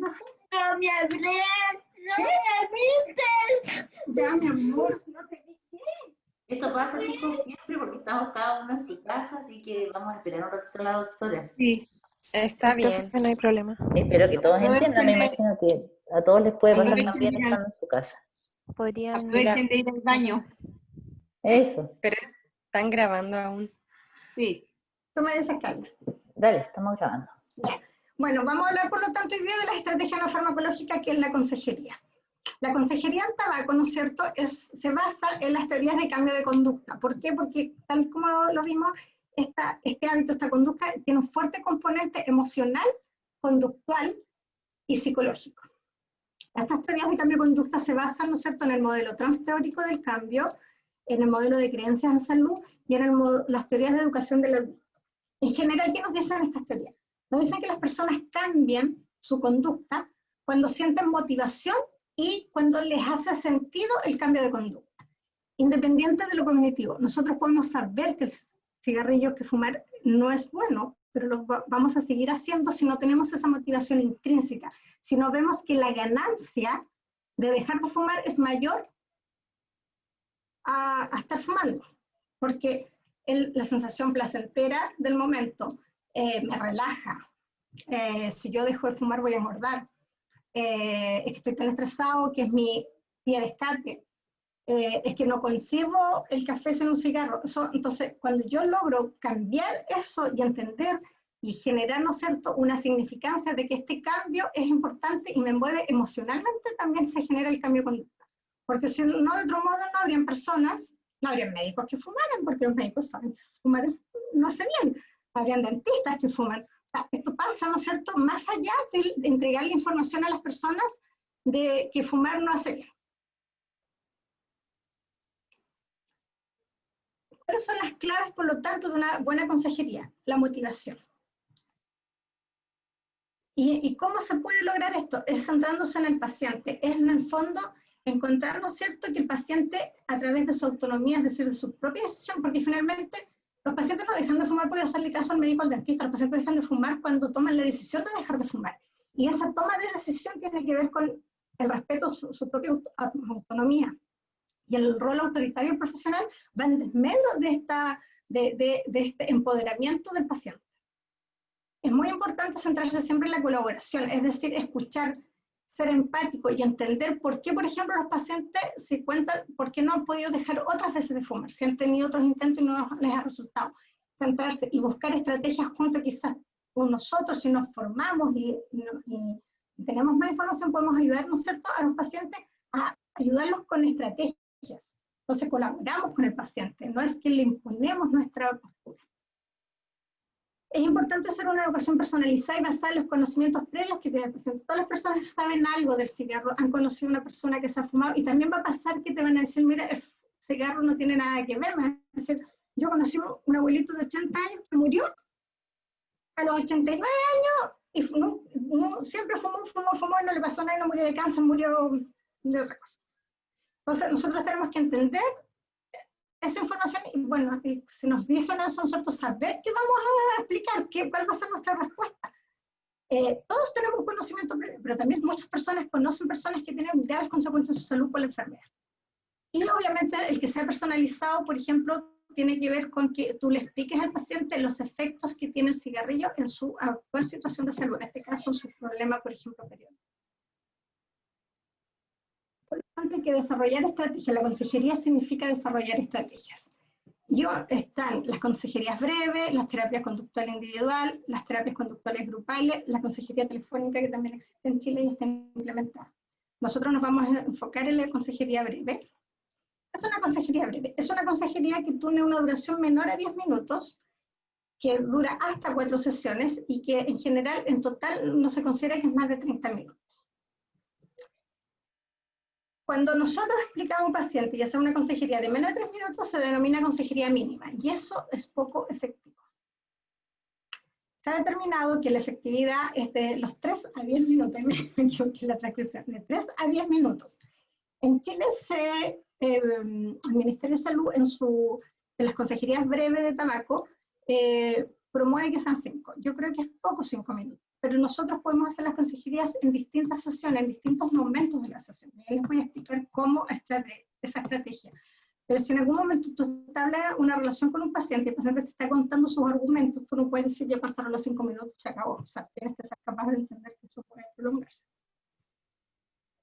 pasó? No me hablé, no me avises. Ya, mi amor, no te dije. Esto pasa, chicos, siempre porque estamos cada uno en su casa, así que vamos a esperar un ratito a la doctora. Sí, está bien. No hay problema. Espero que todos entiendan, me imagino que a todos les puede pasar también estando en su casa. Podrían... Aprovechen de ir al baño. Eso. Pero están grabando aún. Sí. Tú me dices, Carla. Dale, estamos grabando. Ya. Bueno, vamos a hablar, por lo tanto, hoy día de la estrategia no farmacológica, que es la consejería. La consejería en tabaco, ¿no es cierto?, se basa en las teorías de cambio de conducta. ¿Por qué? Porque, tal como lo vimos, este hábito, esta conducta, tiene un fuerte componente emocional, conductual y psicológico. Estas teorías de cambio de conducta se basan, ¿no es cierto?, en el modelo transteórico del cambio, en el modelo de creencias en salud y en las teorías de educación del adulto. En general, ¿qué nos dicen estas teorías? Nos dicen que las personas cambian su conducta cuando sienten motivación y cuando les hace sentido el cambio de conducta, independiente de lo cognitivo. Nosotros podemos saber que el cigarrillo, que fumar no es bueno, pero lo vamos a seguir haciendo si no tenemos esa motivación intrínseca, si no vemos que la ganancia de dejar de fumar es mayor a estar fumando, porque la sensación placentera del momento me relaja. Si yo dejo de fumar voy a engordar. Es que estoy tan estresado que es mi vía de escape. Es que no concibo el café sin un cigarro. Entonces, cuando yo logro cambiar eso y entender y generar, ¿no es cierto?, una significancia de que este cambio es importante y me envuelve emocionalmente, también se genera el cambio de conducta. Porque si no, de otro modo, no habrían personas, no habrían médicos que fumaran, porque los médicos saben que fumar no hace bien. No habrían dentistas que fuman. O sea, esto pasa, ¿no es cierto?, más allá de entregarle información a las personas de que fumar no hace bien. ¿Cuáles son las claves, por lo tanto, de una buena consejería? La motivación. ¿Y cómo se puede lograr esto? Es centrándose en el paciente. Es, en el fondo, encontrar, ¿no es cierto?, que el paciente, a través de su autonomía, es decir, de su propia decisión, porque finalmente los pacientes no dejan de fumar por hacerle caso al médico o al dentista. Los pacientes dejan de fumar cuando toman la decisión de dejar de fumar. Y esa toma de decisión tiene que ver con el respeto a su propia autonomía. Y el rol autoritario y profesional va en desmedro de este empoderamiento del paciente. Es muy importante centrarse siempre en la colaboración, es decir, escuchar, ser empático y entender por qué, por ejemplo, los pacientes se cuentan por qué no han podido dejar otras veces de fumar, si han tenido otros intentos y no les ha resultado. Centrarse y buscar estrategias juntos, quizás con nosotros, si nos formamos y tenemos más información, podemos ayudar, ¿no es cierto?, a los pacientes a ayudarlos con estrategias. Entonces colaboramos con el paciente, no es que le imponemos nuestra postura. Es importante hacer una educación personalizada y basada en los conocimientos previos que tiene el paciente. Todas las personas saben algo del cigarro, han conocido a una persona que se ha fumado, y también va a pasar que te van a decir, mira, el cigarro no tiene nada que ver. Es decir, yo conocí a un abuelito de 80 años que murió a los 89 años y siempre fumó y no le pasó nada, y no murió de cáncer, murió de otra cosa. Entonces nosotros tenemos que entender esa información y, bueno, si nos dicen eso, nosotros saber qué vamos a explicar, cuál va a ser nuestra respuesta. Todos tenemos conocimiento previo, pero también muchas personas conocen personas que tienen graves consecuencias en su salud por la enfermedad. Y obviamente el que sea personalizado, por ejemplo, tiene que ver con que tú le expliques al paciente los efectos que tiene el cigarrillo en su actual situación de salud, en este caso su problema, por ejemplo, periódico. Importante que desarrollar estrategias. La consejería significa desarrollar estrategias. Están las consejerías breves, las terapias conductuales individual, las terapias conductuales grupales, la consejería telefónica que también existe en Chile y está implementada. Nosotros nos vamos a enfocar en la consejería breve. Es una consejería breve. Es una consejería que tiene una duración menor a 10 minutos, que dura hasta 4 sesiones y que en general, en total, no se considera que es más de 30 minutos. Cuando nosotros explicamos a un paciente y hacemos una consejería de menos de 3 minutos, se denomina consejería mínima, y eso es poco efectivo. Se ha determinado que la efectividad es de los 3 a 10 minutos, me equivoqué en la transcripción, de 3 a 10 minutos. En Chile el Ministerio de Salud, en las consejerías breves de tabaco, promueve que sean 5. Yo creo que es poco 5 minutos. Pero nosotros podemos hacer las consejerías en distintas sesiones, en distintos momentos de la sesión. Y les voy a explicar cómo esa estrategia. Pero si en algún momento tú estableces una relación con un paciente y el paciente te está contando sus argumentos, tú no puedes decir ya pasaron los 5 minutos, se acabó. O sea, tienes que ser capaz de entender que eso puede prolongarse.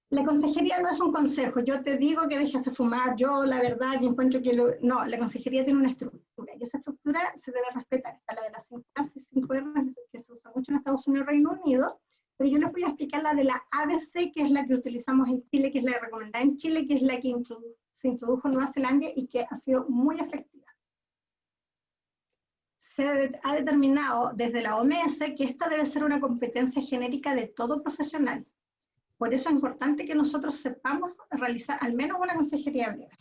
La consejería no es un consejo. Yo te digo que dejes de fumar, yo la verdad que encuentro que no, la consejería tiene una estructura y esa estructura se debe respetar. Está la de las 5 y 5 R, que se usa mucho en Estados Unidos y Reino Unido, pero yo les voy a explicar la de la ABC, que es la que utilizamos en Chile, que es la recomendada en Chile, que es la que se introdujo en Nueva Zelanda y que ha sido muy efectiva. Se ha determinado desde la OMS que esta debe ser una competencia genérica de todo profesional. Por eso es importante que nosotros sepamos realizar al menos una consejería breve.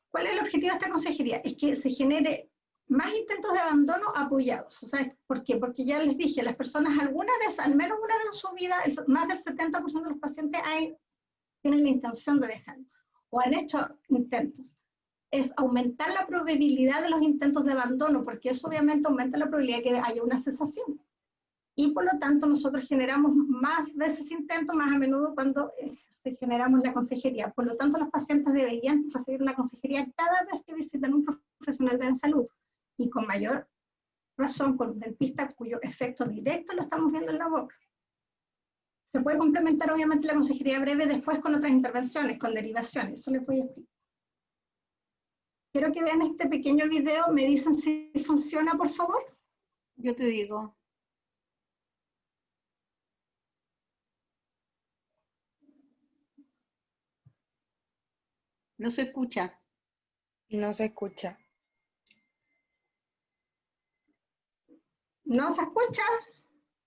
¿Cuál es el objetivo de esta consejería? Es que se genere más intentos de abandono apoyados. O sea, ¿por qué? Porque ya les dije, las personas alguna vez, al menos una vez en su vida, más del 70% de los pacientes tienen la intención de dejarlo, o han hecho intentos. Es aumentar la probabilidad de los intentos de abandono, porque eso obviamente aumenta la probabilidad de que haya una cesación. Y por lo tanto nosotros generamos más veces intentos, más a menudo cuando generamos la consejería. Por lo tanto los pacientes deberían recibir la consejería cada vez que visitan un profesional de la salud, y con mayor razón con un dentista cuyo efecto directo lo estamos viendo en la boca. Se puede complementar obviamente la consejería breve después con otras intervenciones, con derivaciones, eso les voy a explicar. Quiero que vean este pequeño video, me dicen si funciona, por favor. Yo te digo. No se escucha. No se escucha. ¿No se escucha?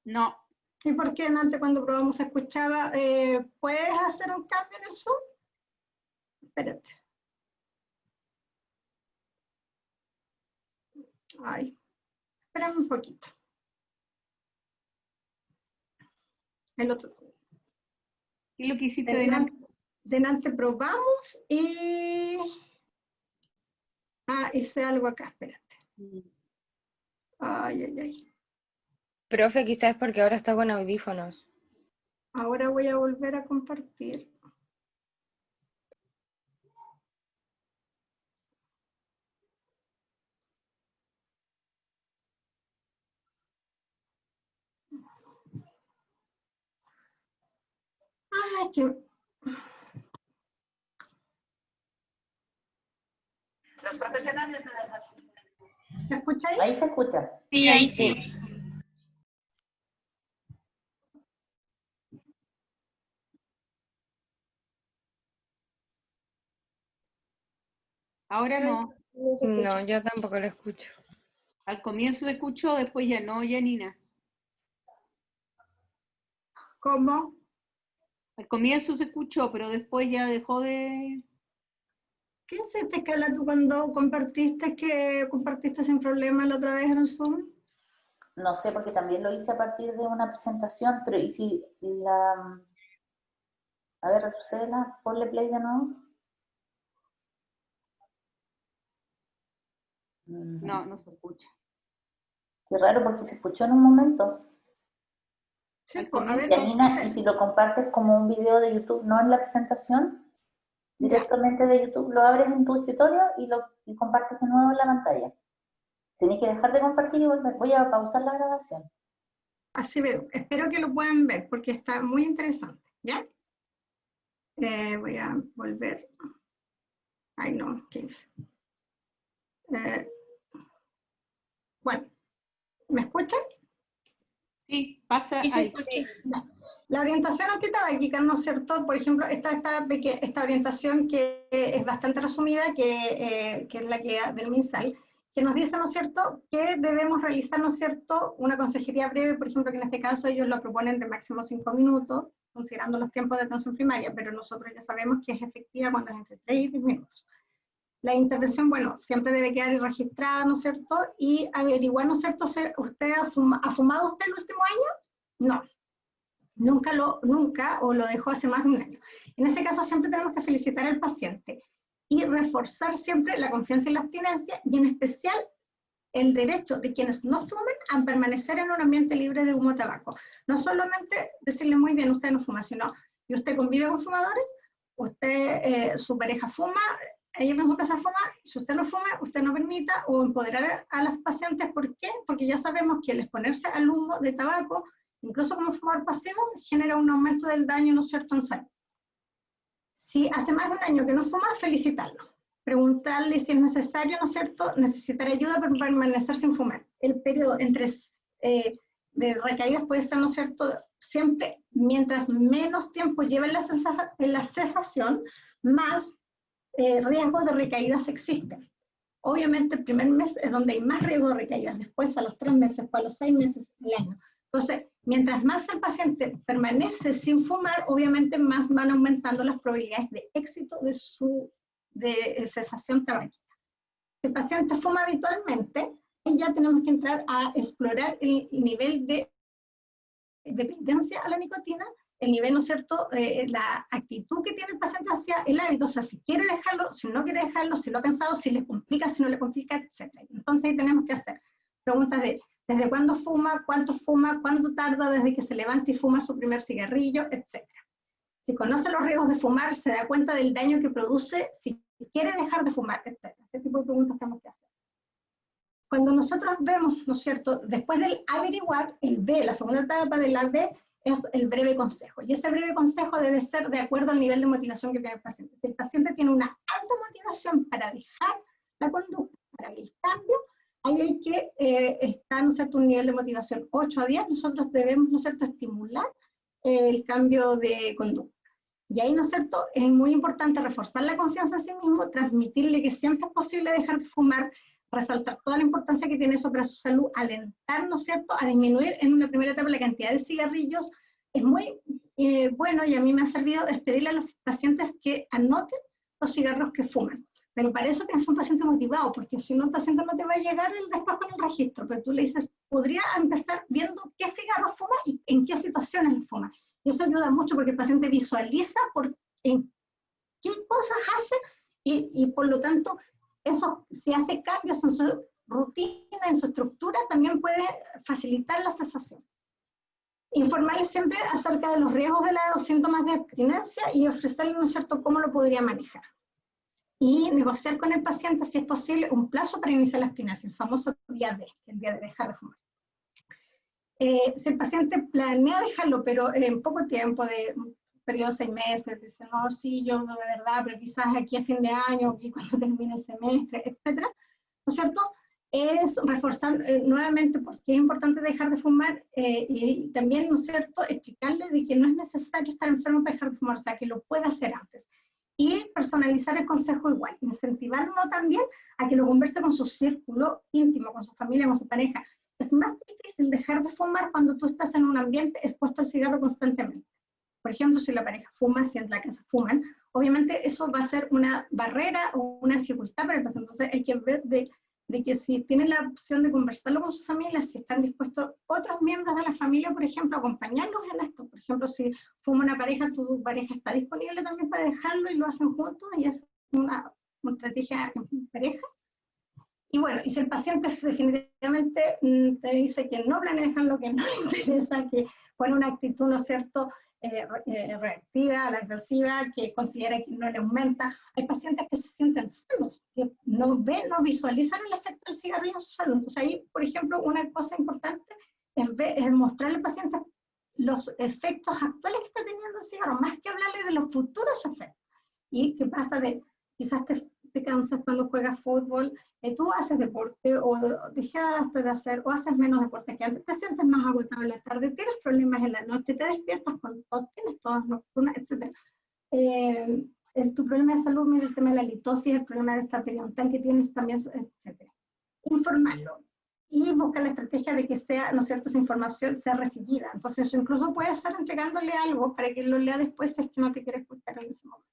No. ¿Y por qué antes cuando probamos se escuchaba? ¿Puedes hacer un cambio en el Zoom? Espérate. Ay, espérame un poquito. El otro. ¿Qué es lo que hiciste delante? Delante probamos y... hice algo acá, espérate. Ay, ay, ay. Profe, quizás es porque ahora está con audífonos. Ahora voy a volver a compartir. Ay, que... Los profesionales de la salud. ¿Se escucha ahí? Ahí se escucha. Sí, ahí sí. Ahora no. No, yo tampoco lo escucho. Al comienzo se escuchó, después ya no, Janina. ¿Cómo? Al comienzo se escuchó, pero después ya dejó de... ¿Qué hiciste, Carla, tú cuando compartiste sin problema la otra vez en el Zoom? No sé, porque también lo hice a partir de una presentación, pero ¿y si la... A ver, retrocédela, ponle play de nuevo. No, no se escucha. Qué raro, porque se escuchó en un momento. Sí, Al pues, a ver, Janina, y si lo compartes como un video de YouTube, no en la presentación, directamente de YouTube, lo abres en tu escritorio y compartes de nuevo en la pantalla. Tenés que dejar de compartir y volver. Voy a pausar la grabación. así veo. Espero que lo puedan ver porque está muy interesante, ¿ya? Voy a volver. Ay, no, 15. Bueno, ¿me escuchan? Sí, pasa ahí. La orientación antitabáquica, ¿no es cierto? Por ejemplo, esta orientación que es bastante resumida, que es la que del MinSal, que nos dice, ¿no es cierto?, que debemos realizar, ¿no es cierto?, una consejería breve, por ejemplo, que en este caso ellos lo proponen de máximo 5 minutos, considerando los tiempos de atención primaria, pero nosotros ya sabemos que es efectiva cuando es entre 3 y 10 minutos. La intervención, bueno, siempre debe quedar registrada, ¿no es cierto?, y averiguar, ¿no es cierto?, ¿usted ha fumado usted el último año? No. Nunca, o lo dejó hace más de un año. En ese caso siempre tenemos que felicitar al paciente y reforzar siempre la confianza y la abstinencia, y en especial el derecho de quienes no fumen a permanecer en un ambiente libre de humo de tabaco. No solamente decirle muy bien, usted no fuma, sino, ¿y usted convive con fumadores? Usted, su pareja fuma, ella en su casa fuma, si usted no fuma, usted no permita, o empoderar a los pacientes. ¿Por qué? Porque ya sabemos que el exponerse al humo de tabaco, incluso como fumador pasivo, genera un aumento del daño, ¿no es cierto?, en salud. Si hace más de un año que no fuma, felicitarlo. Preguntarle si es necesario, ¿no es cierto?, necesitar ayuda para permanecer sin fumar. El periodo de recaídas puede ser, ¿no es cierto?, siempre, mientras menos tiempo lleva en la cesación, más riesgos de recaídas existen. Obviamente el primer mes es donde hay más riesgo de recaídas, después a los 3 meses, después a los 6 meses, el año. Entonces, Mientras más el paciente permanece sin fumar, obviamente más van aumentando las probabilidades de éxito de su cesación tabáquica. Si el paciente fuma habitualmente, ya tenemos que entrar a explorar el nivel de dependencia a la nicotina, el nivel, ¿no es cierto?, la actitud que tiene el paciente hacia el hábito, o sea, si quiere dejarlo, si no quiere dejarlo, si lo ha pensado, si le complica, si no le complica, etc. Entonces ahí tenemos que hacer preguntas de desde cuándo fuma, cuánto tarda desde que se levanta y fuma su primer cigarrillo, etc. Si conoce los riesgos de fumar, se da cuenta del daño que produce, si quiere dejar de fumar, etc. Este tipo de preguntas tenemos que hacer. Cuando nosotros vemos, ¿no es cierto?, después del averiguar, el B, la segunda etapa del AB, es el breve consejo. Y ese breve consejo debe ser de acuerdo al nivel de motivación que tiene el paciente. Si el paciente tiene una alta motivación para dejar la conducta, para el cambio, ahí hay que estar, ¿no es cierto?, un nivel de motivación 8 a 10, nosotros debemos, ¿no es cierto?, estimular el cambio de conducta. Y ahí, ¿no es cierto?, es muy importante reforzar la confianza en sí mismo, transmitirle que siempre es posible dejar de fumar, resaltar toda la importancia que tiene eso para su salud, alentar, ¿no es cierto?, a disminuir en una primera etapa la cantidad de cigarrillos. Es muy bueno, y a mí me ha servido, es pedirle a los pacientes que anoten los cigarros que fuman. Pero para eso tienes un paciente motivado, porque si no el paciente no te va a llegar después con el registro, pero tú le dices, podría empezar viendo qué cigarros fuma y en qué situaciones lo fuma. Y eso ayuda mucho porque el paciente visualiza en qué cosas hace y por lo tanto, eso, si hace cambios en su rutina, en su estructura, también puede facilitar la cesación. Informarles siempre acerca de los riesgos de los síntomas de abstinencia y ofrecerle, ¿no es cierto?, cómo lo podría manejar. Y negociar con el paciente, si es posible, un plazo para iniciar la abstinencia, el famoso día D, el día de dejar de fumar. Si el paciente planea dejarlo, pero en poco tiempo, de un periodo de 6 meses, dice, no, sí, yo de verdad, pero quizás aquí a fin de año, aquí cuando termine el semestre, etcétera, ¿no es cierto?, es reforzar nuevamente por qué es importante dejar de fumar y también, ¿no es cierto?, explicarle de que no es necesario estar enfermo para dejar de fumar, o sea, que lo puede hacer antes. Y personalizar el consejo igual, incentivarlo también a que lo converse con su círculo íntimo, con su familia, con su pareja. Es más difícil dejar de fumar cuando tú estás en un ambiente expuesto al cigarro constantemente. Por ejemplo, si la pareja fuma, si en la casa fuman, obviamente eso va a ser una barrera o una dificultad para el paciente. Entonces hay que ver de que si tienen la opción de conversarlo con su familia, si están dispuestos otros miembros de la familia, por ejemplo, a acompañarlos en esto. Por ejemplo, si fuma una pareja, tu pareja está disponible también para dejarlo y lo hacen juntos, y es una estrategia en pareja. Y bueno, y si el paciente definitivamente te dice que no planea dejarlo, que no le interesa, que pone una actitud, ¿no es cierto?, reactiva, a la defensiva, que considera que no le aumenta. Hay pacientes que se sienten sanos, que no visualizan el efecto del cigarrillo en su salud. Entonces ahí, por ejemplo, una cosa importante es mostrarle al paciente los efectos actuales que está teniendo el cigarro, más que hablarle de los futuros efectos. Y qué pasa quizás te cansas cuando juegas fútbol, tú haces deporte o dejaste de hacer o haces menos deporte que antes, te sientes más agotado en la tarde, tienes problemas en la noche, te despiertas con tos, tienes tos nocturnas, etc. Tu problema de salud, mira el tema de la litosis, el problema de esta periodontal que tienes también, etc. Informarlo y buscar la estrategia de que sea, ¿no es cierto?, esa información sea recibida. Entonces eso incluso puede estar entregándole algo para que lo lea después si es que no te quiere escuchar en ese momento.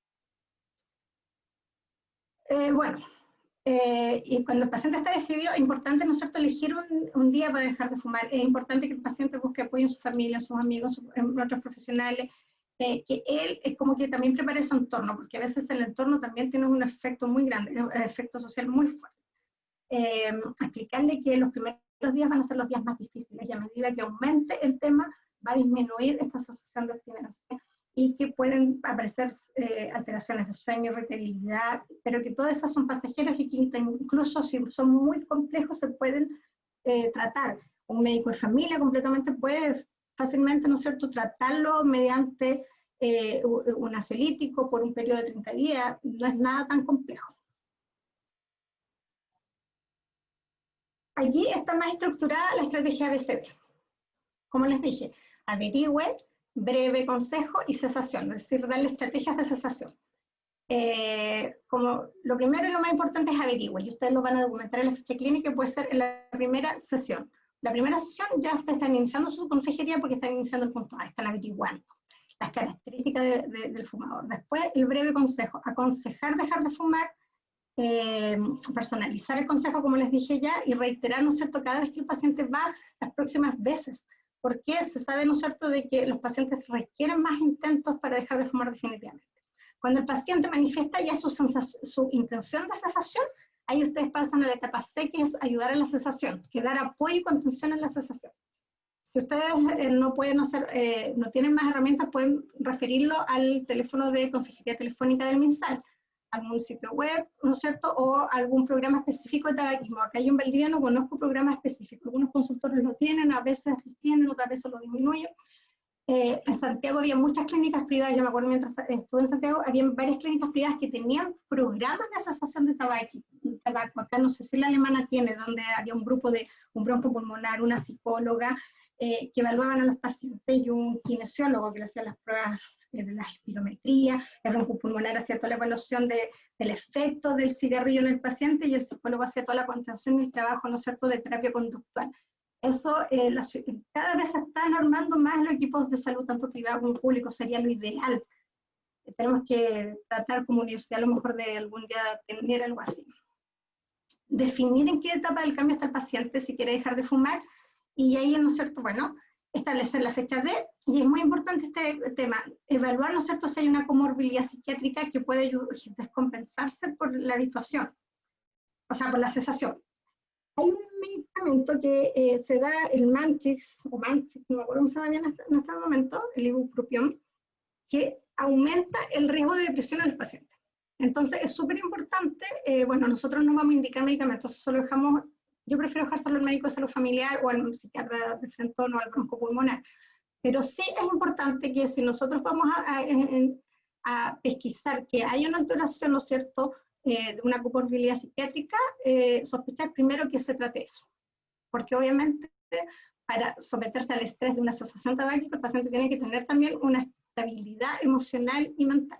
Y cuando el paciente está decidido, es importante, ¿no es cierto?, elegir un día para dejar de fumar. Es importante que el paciente busque apoyo en su familia, en sus amigos, en otros profesionales, que él es como que también prepare su entorno, porque a veces el entorno también tiene un efecto muy grande, un efecto social muy fuerte. Explicarle que los primeros días van a ser los días más difíciles, y a medida que aumente el tema, va a disminuir esta sensación de abstinencia, y que pueden aparecer alteraciones de sueño, irritabilidad, pero que todas esas son pasajeros y que incluso si son muy complejos se pueden tratar. Un médico de familia completamente puede fácilmente, ¿no es cierto?, tratarlo mediante un ansiolítico por un periodo de 30 días, no es nada tan complejo. Allí está más estructurada la estrategia ABCD. Como les dije, averigüe, breve consejo y cesación, es decir, darle estrategias de cesación. Como lo primero y lo más importante es averigüe, y ustedes lo van a documentar en la ficha clínica, que puede ser en la primera sesión. La primera sesión ya ustedes están iniciando su consejería porque están iniciando el punto A, están averiguando las características del fumador. Después, el breve consejo, aconsejar dejar de fumar, personalizar el consejo, como les dije ya, y reiterar, ¿no es cierto?, cada vez que el paciente va las próximas veces, porque se sabe, ¿no es cierto?, de que los pacientes requieren más intentos para dejar de fumar definitivamente. Cuando el paciente manifiesta ya su intención de cesación, ahí ustedes pasan a la etapa C, que es ayudar a la cesación, que dar apoyo y contención en la cesación. Si ustedes no pueden hacer, no tienen más herramientas, pueden referirlo al teléfono de consejería telefónica del MinSal, algún sitio web, ¿no es cierto?, o algún programa específico de tabaquismo. Acá yo en Valdivia no conozco programas específicos, algunos consultores lo tienen, a veces los tienen, otras veces lo disminuyen. En Santiago había muchas clínicas privadas, yo me acuerdo mientras estuve en Santiago, había varias clínicas privadas que tenían programas de cesación de tabaco. Acá no sé si la alemana tiene, donde había un grupo de un broncopulmonar, una psicóloga, que evaluaban a los pacientes, y un kinesiólogo que le hacía las pruebas de la espirometría, el broncopulmonar hacía toda la evaluación del efecto del cigarrillo en el paciente, y el psicólogo hacía toda la contención y el trabajo, ¿no es cierto?, de terapia conductual. Eso, cada vez se están armando más los equipos de salud, tanto privado como público, sería lo ideal. Tenemos que tratar como universidad a lo mejor de algún día tener algo así. Definir en qué etapa del cambio está el paciente, si quiere dejar de fumar, y ahí, ¿no es cierto?, bueno, establecer la fecha de, y es muy importante este tema, evaluar, ¿no es cierto?, si hay una comorbilidad psiquiátrica que puede descompensarse por la habituación, o sea, por la cesación. Hay un medicamento que se da, el Mantix, no me acuerdo cómo se llama bien en este momento, el ibupropión, que aumenta el riesgo de depresión en los pacientes. Entonces es súper importante, bueno, nosotros no vamos a indicar medicamentos, solo dejamos, yo prefiero dejárselo al médico de salud familiar o al psiquiatra de frentón o al broncopulmonar. Pero sí es importante que si nosotros vamos a pesquisar que hay una alteración, ¿no es cierto?, de una comorbilidad psiquiátrica, sospechar primero que se trate eso. Porque obviamente para someterse al estrés de una cesación tabáquica, el paciente tiene que tener también una estabilidad emocional y mental.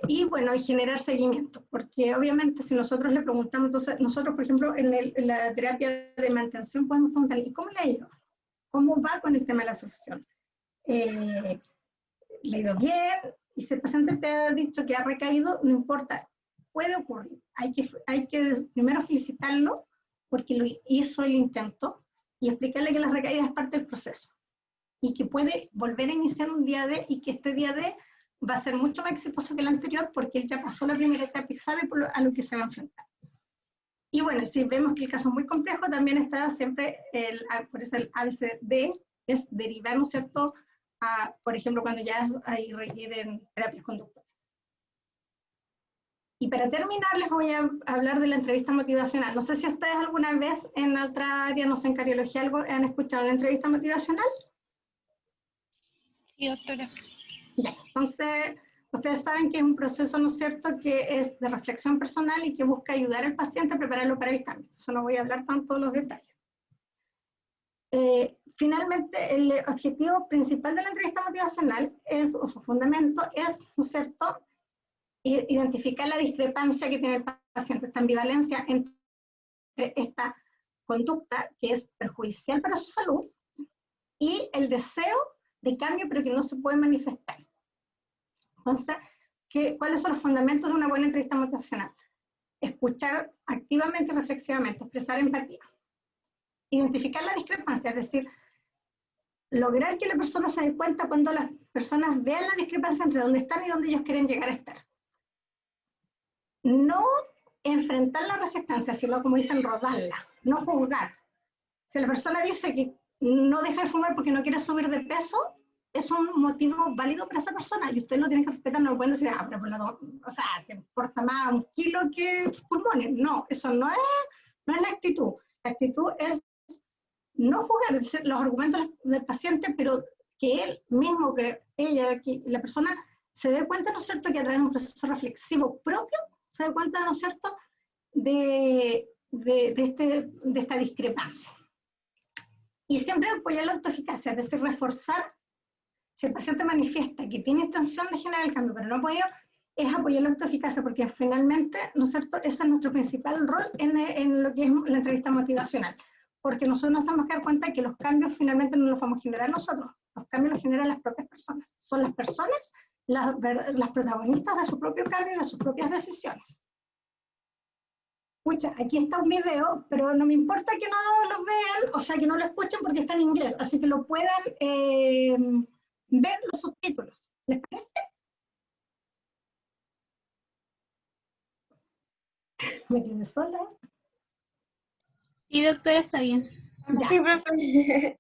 Y bueno, y generar seguimiento, porque obviamente si nosotros le preguntamos, entonces nosotros por ejemplo en la terapia de mantención podemos preguntarle, ¿y cómo le ha ido? ¿Cómo va con el tema de la cesación? ¿Le ha ido bien? Y si el paciente te ha dicho que ha recaído, no importa, puede ocurrir. Hay que primero felicitarlo porque lo hizo el intento y explicarle que la recaída es parte del proceso y que puede volver a iniciar un día D y que este día D va a ser mucho más exitoso que el anterior porque él ya pasó la primera etapa y sabe a lo que se va a enfrentar. Y bueno, si vemos que el caso es muy complejo, también está siempre, por eso el ABCD es derivar, ¿no es cierto?, por ejemplo, cuando ya ahí requieren terapias conductuales. Y para terminar, les voy a hablar de la entrevista motivacional. No sé si ustedes alguna vez en otra área, no sé, en cardiología, algo, han escuchado de entrevista motivacional. Sí, doctora. Ya, entonces, ustedes saben que es un proceso, ¿no es cierto?, que es de reflexión personal y que busca ayudar al paciente a prepararlo para el cambio. Eso no voy a hablar tanto de los detalles. Finalmente, el objetivo principal de la entrevista motivacional es, o su fundamento es, ¿no es cierto?, identificar la discrepancia que tiene el paciente, esta ambivalencia entre esta conducta que es perjudicial para su salud y el deseo de cambio pero que no se puede manifestar. Entonces, ¿cuáles son los fundamentos de una buena entrevista motivacional? Escuchar activamente y reflexivamente, expresar empatía. Identificar la discrepancia, es decir, lograr que la persona se dé cuenta cuando las personas vean la discrepancia entre dónde están y dónde ellos quieren llegar a estar. No enfrentar la resistencia, sino como dicen, rodarla, no juzgar. Si la persona dice que no deja de fumar porque no quiere subir de peso, es un motivo válido para esa persona y usted lo tiene que respetar, no lo pueden decir, pero o sea, te importa más 1 kilo que pulmones. No, eso no es la actitud. La actitud es no juzgar, es decir, los argumentos del paciente, pero que él mismo, que ella, que la persona se dé cuenta, ¿no es cierto?, que a través de un proceso reflexivo propio, se dé cuenta, ¿no es cierto?, de esta discrepancia. Y siempre apoyar la autoeficacia, es decir, reforzar, si el paciente manifiesta que tiene intención de generar el cambio, pero no puede, es apoyar la autoeficacia, porque finalmente, ¿no es cierto?, ese es nuestro principal rol en lo que es la entrevista motivacional, porque nosotros nos tenemos que dar cuenta que los cambios finalmente no los vamos a generar nosotros, los cambios los generan las propias personas, son las personas las protagonistas de su propio cambio y de sus propias decisiones. Escucha, aquí está un video, pero no me importa que no lo vean, o sea, que no lo escuchen porque está en inglés, así que lo puedan ver los subtítulos. ¿Les parece? Me quedé sola. Sí, doctora, está bien. Ya. Sí, profe.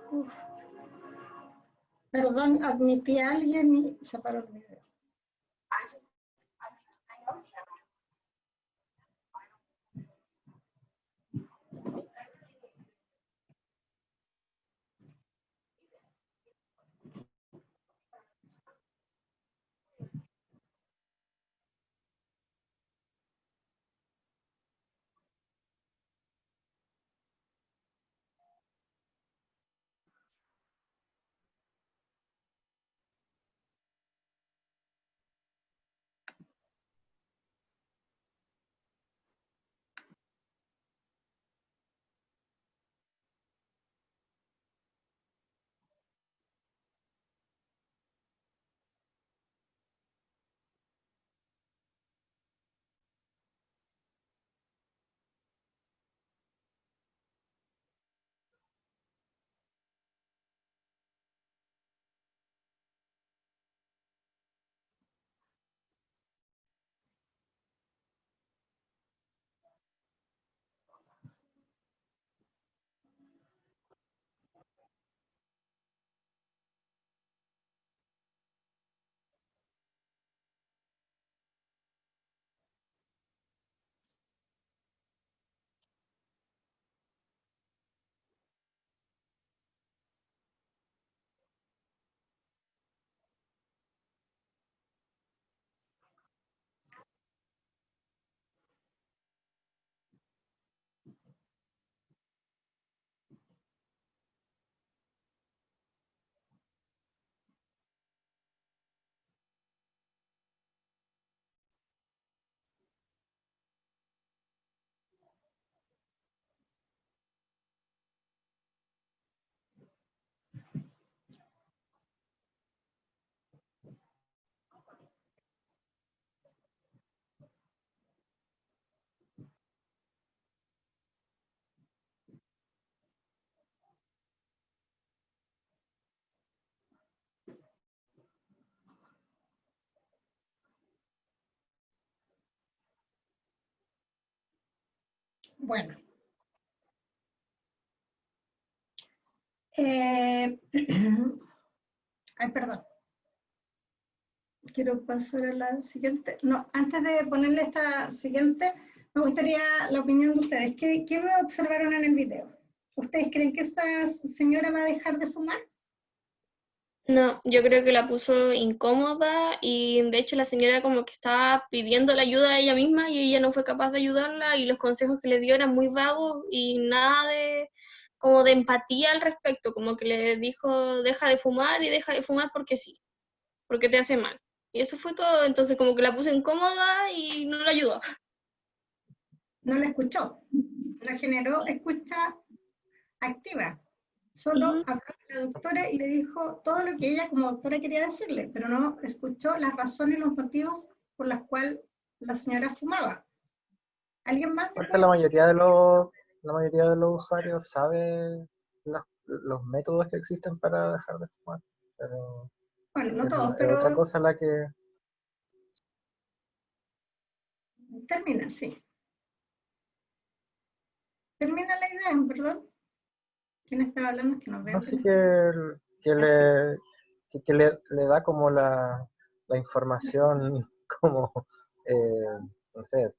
Uf. Perdón, admití a alguien y se paró el video. Bueno, Ay, perdón. Quiero pasar a la siguiente. No, antes de ponerle esta siguiente, me gustaría la opinión de ustedes. ¿Qué me observaron en el video? ¿Ustedes creen que esa señora va a dejar de fumar? No, yo creo que la puso incómoda y de hecho la señora como que estaba pidiendo la ayuda a ella misma y ella no fue capaz de ayudarla y los consejos que le dio eran muy vagos y nada de como de empatía al respecto, como que le dijo deja de fumar y deja de fumar porque sí, porque te hace mal. Y eso fue todo, entonces como que la puso incómoda y no la ayudó. No la escuchó, no generó escucha activa. Solo habló con la doctora y le dijo todo lo que ella como doctora quería decirle, pero no escuchó las razones y los motivos por los cuales la señora fumaba. ¿Alguien más? Porque la mayoría de los usuarios sabe los métodos que existen para dejar de fumar. Pero Bueno, no es, todos, es otra pero cosa la que... termina, sí. Termina la idea, perdón. ¿Quién estaba hablando? Que no veo. Así que, le, que le da como la información como, no sé,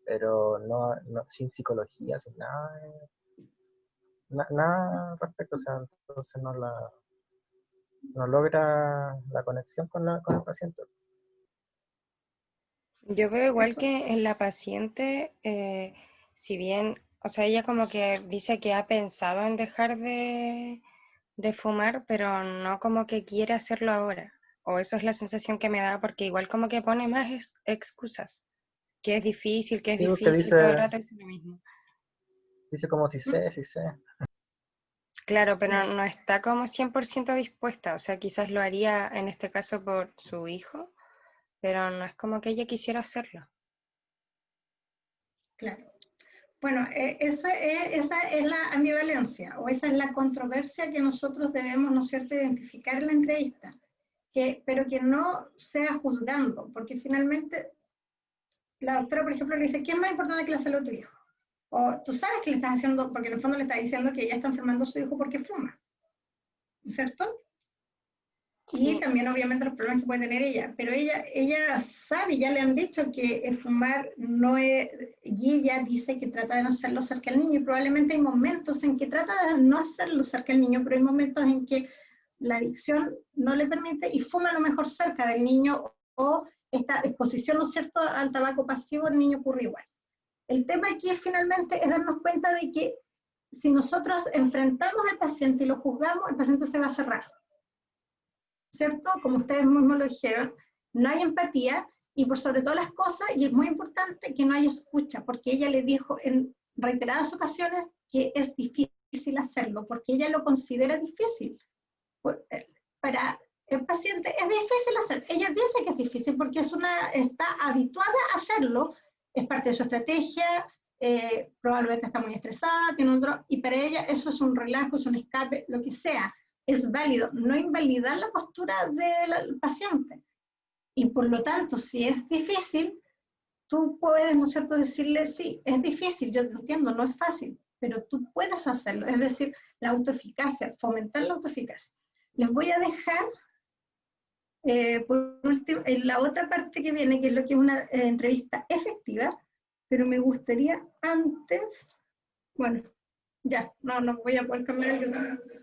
pero no sin psicología, sin nada, nada respecto, o sea, entonces no logra la conexión con el paciente. Yo veo igual Eso. que en la paciente, si bien, o sea, ella como que dice que ha pensado en dejar de fumar, pero no como que quiere hacerlo ahora. O eso es la sensación que me da, porque igual como que pone más excusas, que es Sí, porque difícil, todo el rato es lo mismo. dice como si sé. Claro, pero no está como 100% dispuesta, o sea, quizás lo haría en este caso por su hijo, pero no es como que ella quisiera hacerlo. Claro. Bueno, esa es la ambivalencia o esa es la controversia que nosotros debemos, ¿no es cierto?, identificar en la entrevista, pero que no sea juzgando, porque finalmente la doctora, por ejemplo, le dice, ¿qué es más importante que la salud de tu hijo? O tú sabes que le estás haciendo, porque en el fondo le está diciendo que ella está enfermando a su hijo porque fuma, ¿cierto? Y Sí, también obviamente los problemas que puede tener ella, pero ella sabe, ya le han dicho que fumar no es, y ella dice que trata de no hacerlo cerca del niño, y probablemente hay momentos en que trata de no hacerlo cerca del niño, pero hay momentos en que la adicción no le permite y fuma a lo mejor cerca del niño, o esta exposición, ¿no es cierto?, al tabaco pasivo, el niño ocurre igual. El tema aquí finalmente es darnos cuenta de que si nosotros enfrentamos al paciente y lo juzgamos, el paciente se va a cerrar, ¿cierto? Como ustedes mismos lo dijeron, no hay empatía y por sobre todas las cosas, y es muy importante que no haya escucha, porque ella le dijo en reiteradas ocasiones que es difícil hacerlo, porque ella lo considera difícil. Para el paciente es difícil hacerlo. Ella dice que es difícil porque está habituada a hacerlo, es parte de su estrategia, probablemente está muy estresada, tiene otro, y para ella eso es un relajo, es un escape, lo que sea. Es válido, no invalidar la postura del paciente. Y por lo tanto, si es difícil, tú puedes, ¿no es cierto?, decirle, sí, es difícil, yo te entiendo, no es fácil, pero tú puedes hacerlo. Es decir, la autoeficacia, fomentar la autoeficacia. Les voy a dejar, por último, en la otra parte que viene, que es lo que es una entrevista efectiva, pero me gustaría antes, bueno, ya, no voy a poder cambiar el YouTube.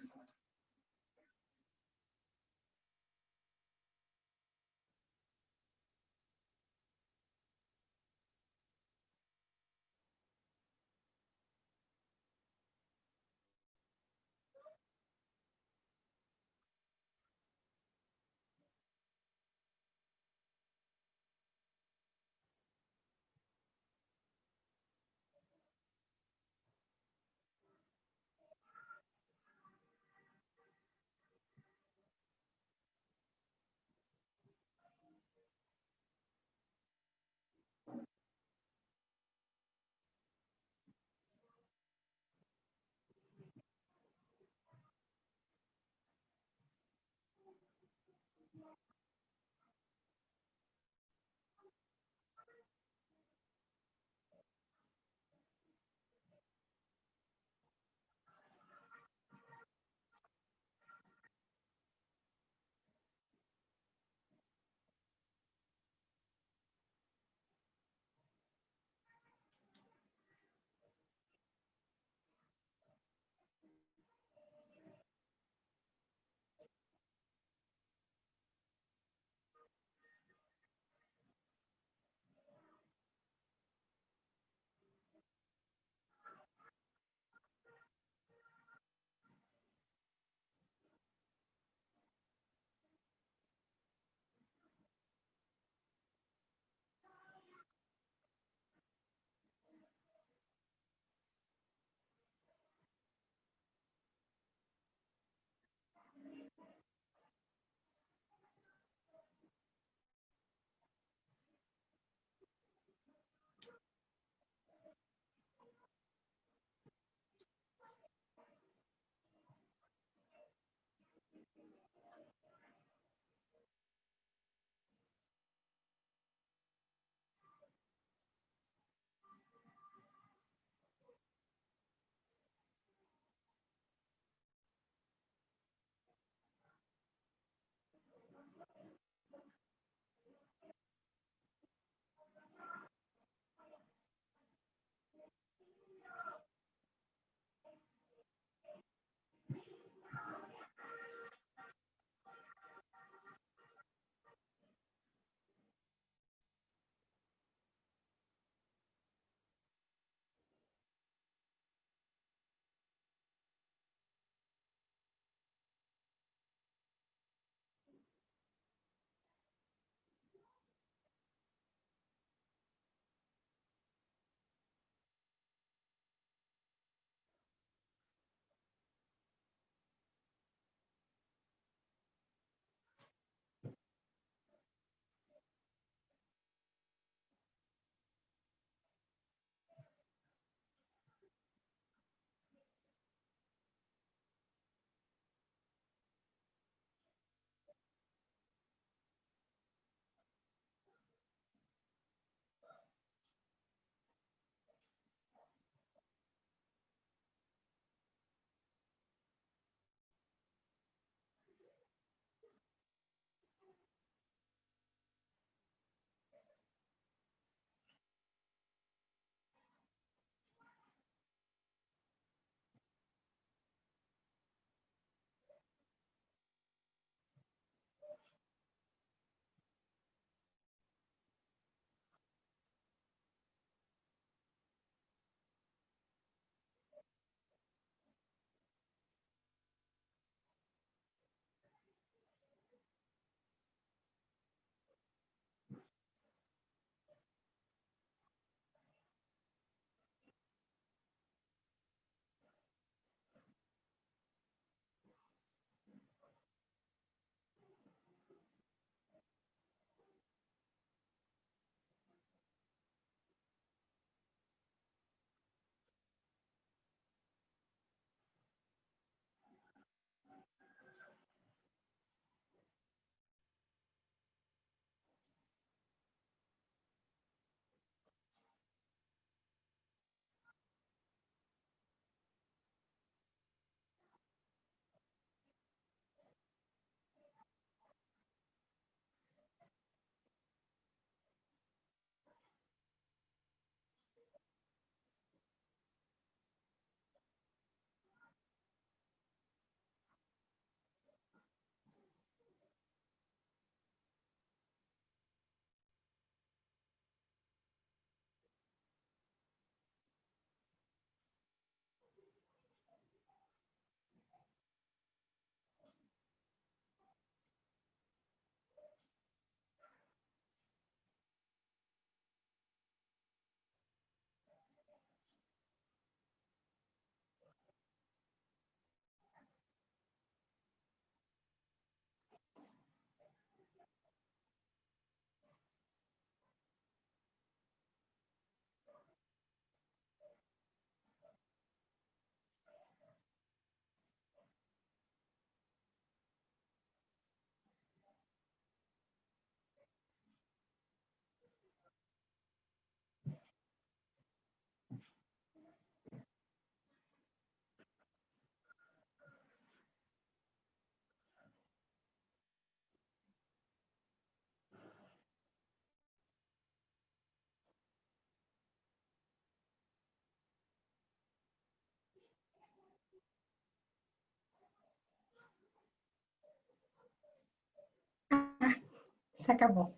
Se acabó.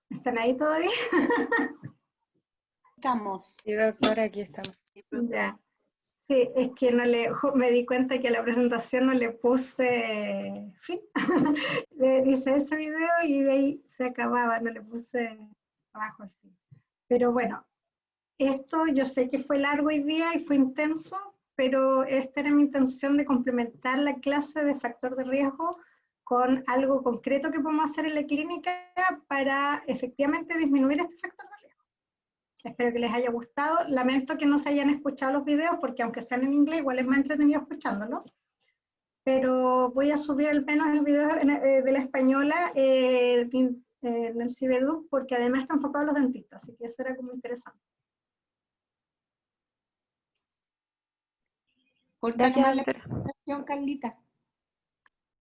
¿Están ahí todavía? Estamos. Sí, doctora, aquí estamos. Ya. Sí, es que no me di cuenta que a la presentación no le puse fin. Le hice ese video y de ahí se acababa, no le puse abajo el fin. Pero bueno, esto yo sé que fue largo hoy día y fue intenso, pero esta era mi intención de complementar la clase de factor de riesgo con algo concreto que podemos hacer en la clínica para efectivamente disminuir este factor de riesgo. Espero que les haya gustado. Lamento que no se hayan escuchado los videos porque aunque sean en inglés, igual es más entretenido escuchándolo. pero voy a subir al menos el video de la española en el Cibeduc, porque además está enfocado a los dentistas, así que eso era como interesante. Corta Gracias, nomás la Andrea. presentación, Carlita.